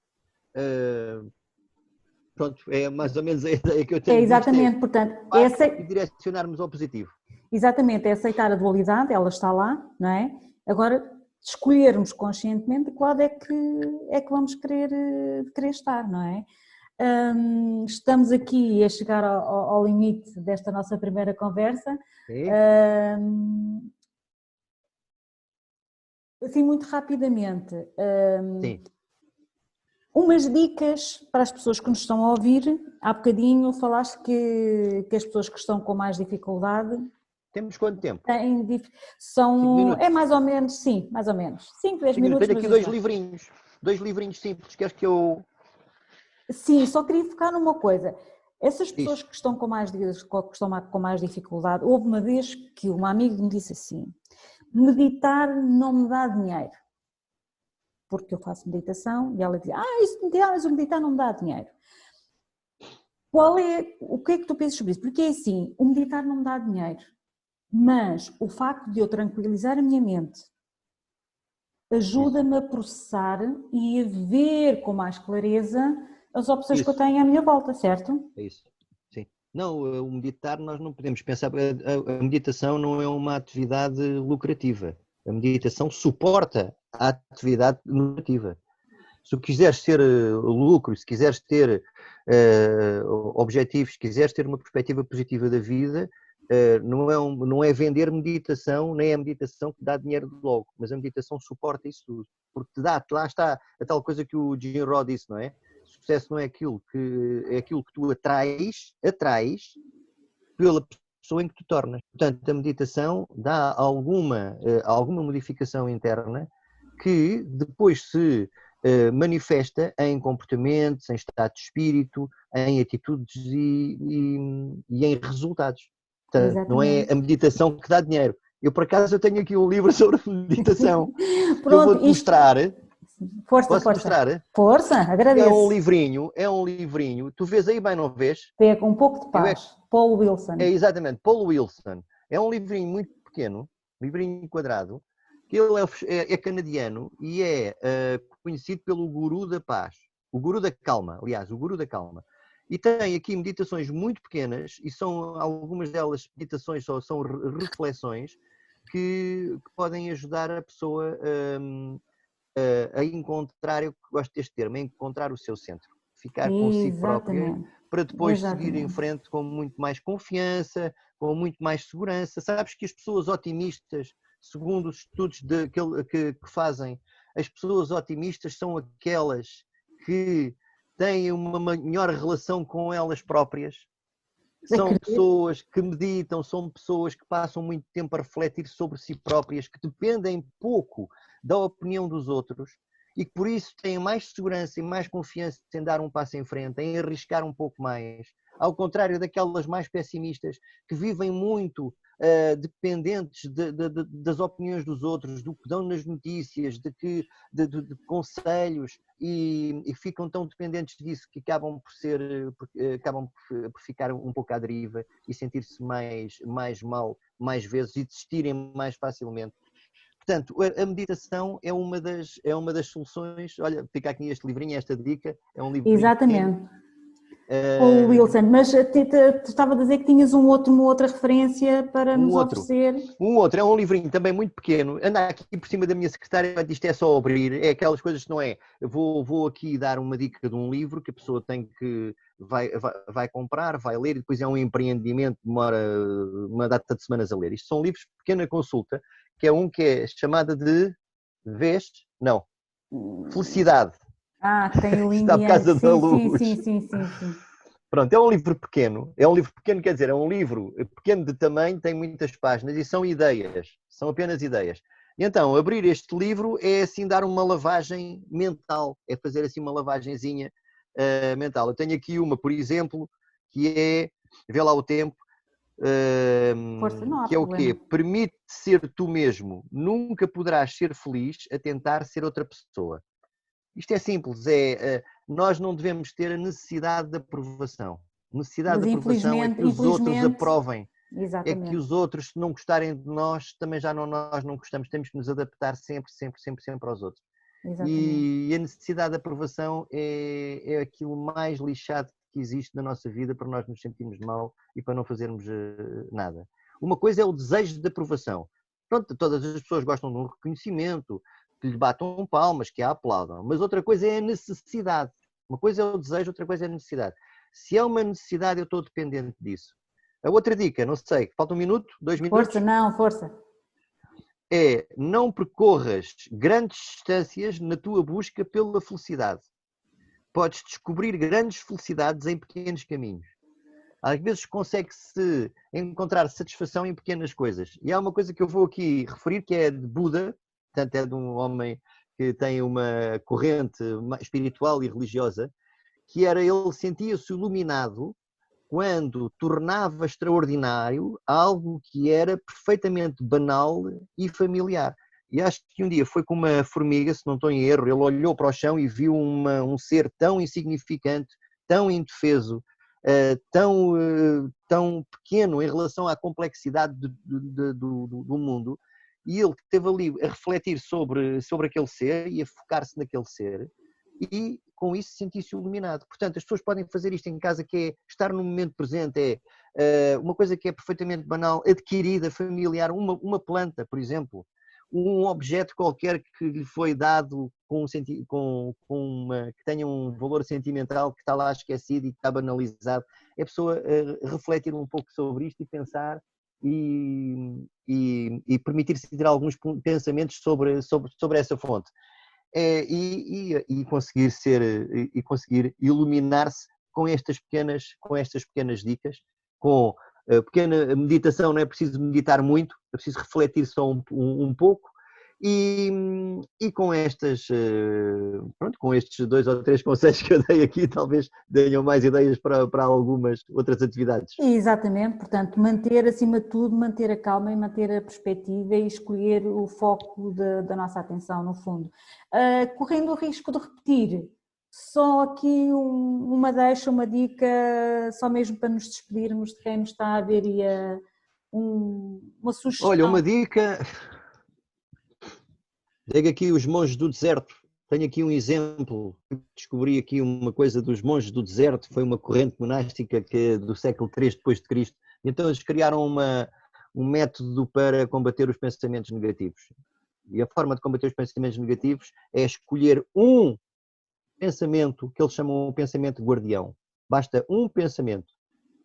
Pronto, é mais ou menos a ideia que eu tenho. É exatamente, portanto, e direcionarmos ao positivo. Exatamente, é aceitar a dualidade, ela está lá, não é? Agora, escolhermos conscientemente de que lado é que vamos querer estar, não é? Estamos aqui a chegar ao limite desta nossa primeira conversa. Assim, muito rapidamente, umas dicas para as pessoas que nos estão a ouvir. Há bocadinho falaste que as pessoas que estão com mais dificuldade... Temos quanto tempo? É mais ou menos, sim, mais ou menos. 5, 10 minutos. Tenho aqui dois livrinhos simples, queres que eu... Sim, só queria focar numa coisa. Essas pessoas que estão com mais dificuldade, houve uma vez que uma amiga me disse assim: meditar não me dá dinheiro. Porque eu faço meditação e ela dizia: mas o meditar não me dá dinheiro. O que é que tu pensas sobre isso? Porque é assim, o meditar não me dá dinheiro, mas o facto de eu tranquilizar a minha mente ajuda-me a processar e a ver com mais clareza as opções que eu tenho à minha volta, certo? É isso, sim. Não, o meditar nós não podemos pensar, a meditação não é uma atividade lucrativa. A meditação suporta à atividade negativa. Se tu quiseres ter lucro, se quiseres ter objetivos, se quiseres ter uma perspectiva positiva da vida, não é vender meditação, nem é a meditação que dá dinheiro logo, mas a meditação suporta isso tudo, porque te dá, lá está a tal coisa que o Jim Rohn disse, não é? Sucesso não é aquilo que tu atrais pela pessoa em que tu tornas. Portanto, a meditação dá alguma modificação interna que depois se manifesta em comportamentos, em estado de espírito, em atitudes e em resultados. Portanto, não é a meditação que dá dinheiro. Eu, por acaso, eu tenho aqui um livro sobre meditação que eu vou-te mostrar. Força, Posso força. mostrar? Força, agradeço. É um livrinho. Tu vês aí bem, não vês? Pega um pouco de paz. Paul Wilson. É exatamente, Paul Wilson. É um livrinho muito pequeno, livrinho quadrado, que ele é canadiano e é conhecido pelo Guru da Paz. O Guru da Calma, aliás, o Guru da Calma. E tem aqui meditações muito pequenas, e são algumas delas meditações, são reflexões que podem ajudar a pessoa a encontrar, eu gosto deste termo, a encontrar o seu centro. Ficar consigo própria, para depois seguir em frente com muito mais confiança, com muito mais segurança. Sabes que as pessoas otimistas, segundo os estudos que fazem, as pessoas otimistas são aquelas que têm uma melhor relação com elas próprias. São pessoas que meditam, são pessoas que passam muito tempo a refletir sobre si próprias, que dependem pouco da opinião dos outros e que por isso têm mais segurança e mais confiança em dar um passo em frente, em arriscar um pouco mais. Ao contrário daquelas mais pessimistas que vivem muito dependentes das opiniões dos outros, do que dão nas notícias, de conselhos e ficam tão dependentes disso que acabam por ficar um pouco à deriva e sentir-se mais mal mais vezes e desistirem mais facilmente. Portanto, a meditação é uma das soluções. Olha, fica aqui este livrinho, esta dica, é um livro. Exatamente. O Wilson, mas tu estava a dizer que tinhas uma outra referência para nos oferecer. É um livrinho também muito pequeno, anda aqui por cima da minha secretária, isto é só abrir, é aquelas coisas que não é, eu vou aqui dar uma dica de um livro que a pessoa tem que, vai comprar, vai ler, e depois é um empreendimento, demora uma data de semanas a ler. Isto são livros de pequena consulta, que é um que é chamada de Felicidade. Tem o Está por causa da luz. Sim. Pronto, é um livro pequeno, quer dizer, é um livro pequeno de tamanho, tem muitas páginas e são ideias, são apenas ideias. E então, abrir este livro é assim dar uma lavagem mental, é fazer assim uma lavagenzinha mental. Eu tenho aqui uma, por exemplo, que é, vê lá o tempo, que é o quê? Permite ser tu mesmo, nunca poderás ser feliz a tentar ser outra pessoa. Isto é simples, nós não devemos ter a necessidade de aprovação. Necessidade de aprovação é que os outros aprovem. Exatamente. É que os outros, se não gostarem de nós, também nós não gostamos. Temos que nos adaptar sempre aos outros. Exatamente. E a necessidade de aprovação é aquilo mais lixado que existe na nossa vida para nós nos sentirmos mal e para não fazermos nada. Uma coisa é o desejo de aprovação. Pronto, todas as pessoas gostam de um reconhecimento, que lhe batam palmas, que a aplaudam. Mas outra coisa é a necessidade. Uma coisa é o desejo, outra coisa é a necessidade. Se é uma necessidade, eu estou dependente disso. A outra dica, não sei, falta 1 minuto, 2 minutos? Força. É, não percorras grandes distâncias na tua busca pela felicidade. Podes descobrir grandes felicidades em pequenos caminhos. Às vezes consegue-se encontrar satisfação em pequenas coisas. E há uma coisa que eu vou aqui referir, que é de Buda, portanto é de um homem que tem uma corrente espiritual e religiosa, que era, ele sentia-se iluminado quando tornava extraordinário algo que era perfeitamente banal e familiar. E acho que um dia foi com uma formiga, se não estou em erro, ele olhou para o chão e viu um ser tão insignificante, tão indefeso, tão pequeno em relação à complexidade do mundo, e ele esteve ali a refletir sobre aquele ser e a focar-se naquele ser, e com isso sentir-se iluminado. Portanto, as pessoas podem fazer isto em casa, que é estar no momento presente, uma coisa que é perfeitamente banal, adquirida, familiar, uma planta, por exemplo, um objeto qualquer que lhe foi dado que tenha um valor sentimental que está lá esquecido e que está banalizado. É a pessoa refletir um pouco sobre isto e pensar e permitir-se ter alguns pensamentos sobre essa fonte. E conseguir iluminar-se com estas pequenas dicas, com pequena meditação. Não é preciso meditar muito, é preciso refletir só um pouco, e com com estes 2 ou 3 conselhos que eu dei aqui, talvez tenham mais ideias para algumas outras atividades. Exatamente, portanto, manter acima de tudo, manter a calma e manter a perspectiva e escolher o foco da nossa atenção, no fundo. Correndo o risco de repetir, só aqui uma dica, só mesmo para nos despedirmos de quem nos está a ver, e uma sugestão. Olha, uma dica, chega aqui os monges do deserto. Tenho aqui um exemplo, descobri aqui uma coisa dos monges do deserto, foi uma corrente monástica do século III depois de Cristo. Então eles criaram um método para combater os pensamentos negativos. E a forma de combater os pensamentos negativos é escolher um pensamento que eles chamam de pensamento guardião. Basta um pensamento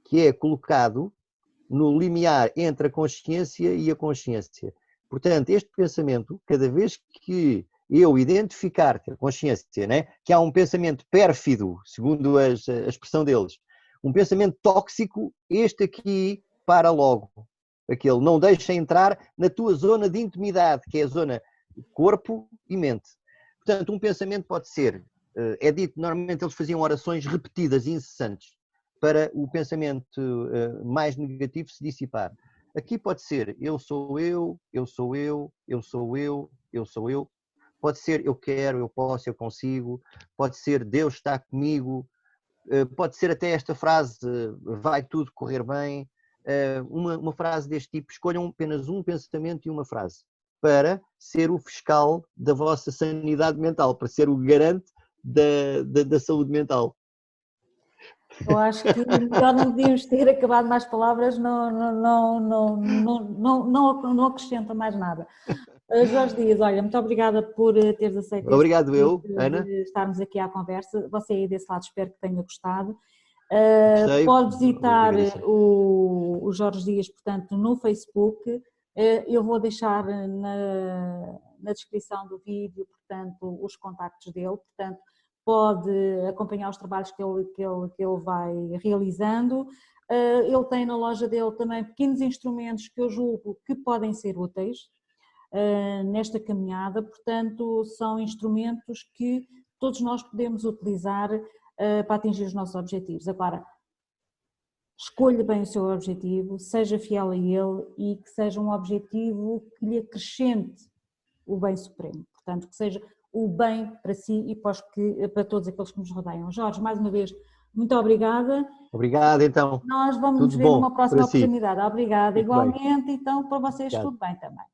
que é colocado no limiar entre a consciência e a consciência. Portanto, este pensamento, cada vez que eu identificar, ter consciência, né, que há um pensamento pérfido, segundo a expressão deles, um pensamento tóxico, este aqui para logo. Aquele não deixa entrar na tua zona de intimidade, que é a zona corpo e mente. Portanto, um pensamento pode ser, é dito, normalmente eles faziam orações repetidas, incessantes, para o pensamento mais negativo se dissipar. Aqui pode ser eu sou eu, eu sou eu, eu sou eu, eu sou eu. Pode ser eu quero, eu posso, eu consigo. Pode ser Deus está comigo. Pode ser até esta frase, vai tudo correr bem. Uma frase deste tipo, escolham apenas um pensamento e uma frase para ser o fiscal da vossa sanidade mental, para ser o garante da saúde mental. Eu acho que melhor não devíamos ter acabado mais palavras, não acrescenta mais nada. Jorge Dias, olha, muito obrigada por teres aceito Obrigado eu, Ana. de estarmos aqui à conversa. Você aí desse lado, espero que tenha gostado. Gostei, pode visitar o Jorge Dias, portanto, no Facebook. Eu vou deixar na descrição do vídeo, portanto, os contactos dele, portanto, pode acompanhar os trabalhos que ele vai realizando. Ele tem na loja dele também pequenos instrumentos que eu julgo que podem ser úteis nesta caminhada, portanto, são instrumentos que todos nós podemos utilizar para atingir os nossos objetivos. Agora, escolha bem o seu objetivo, seja fiel a ele e que seja um objetivo que lhe acrescente o bem supremo, portanto, que seja o bem para si e para todos aqueles que nos rodeiam. Jorge, mais uma vez, muito obrigada. Obrigado, então. Nós vamos nos ver numa próxima oportunidade. Obrigada. Igualmente, então, para vocês tudo bem também.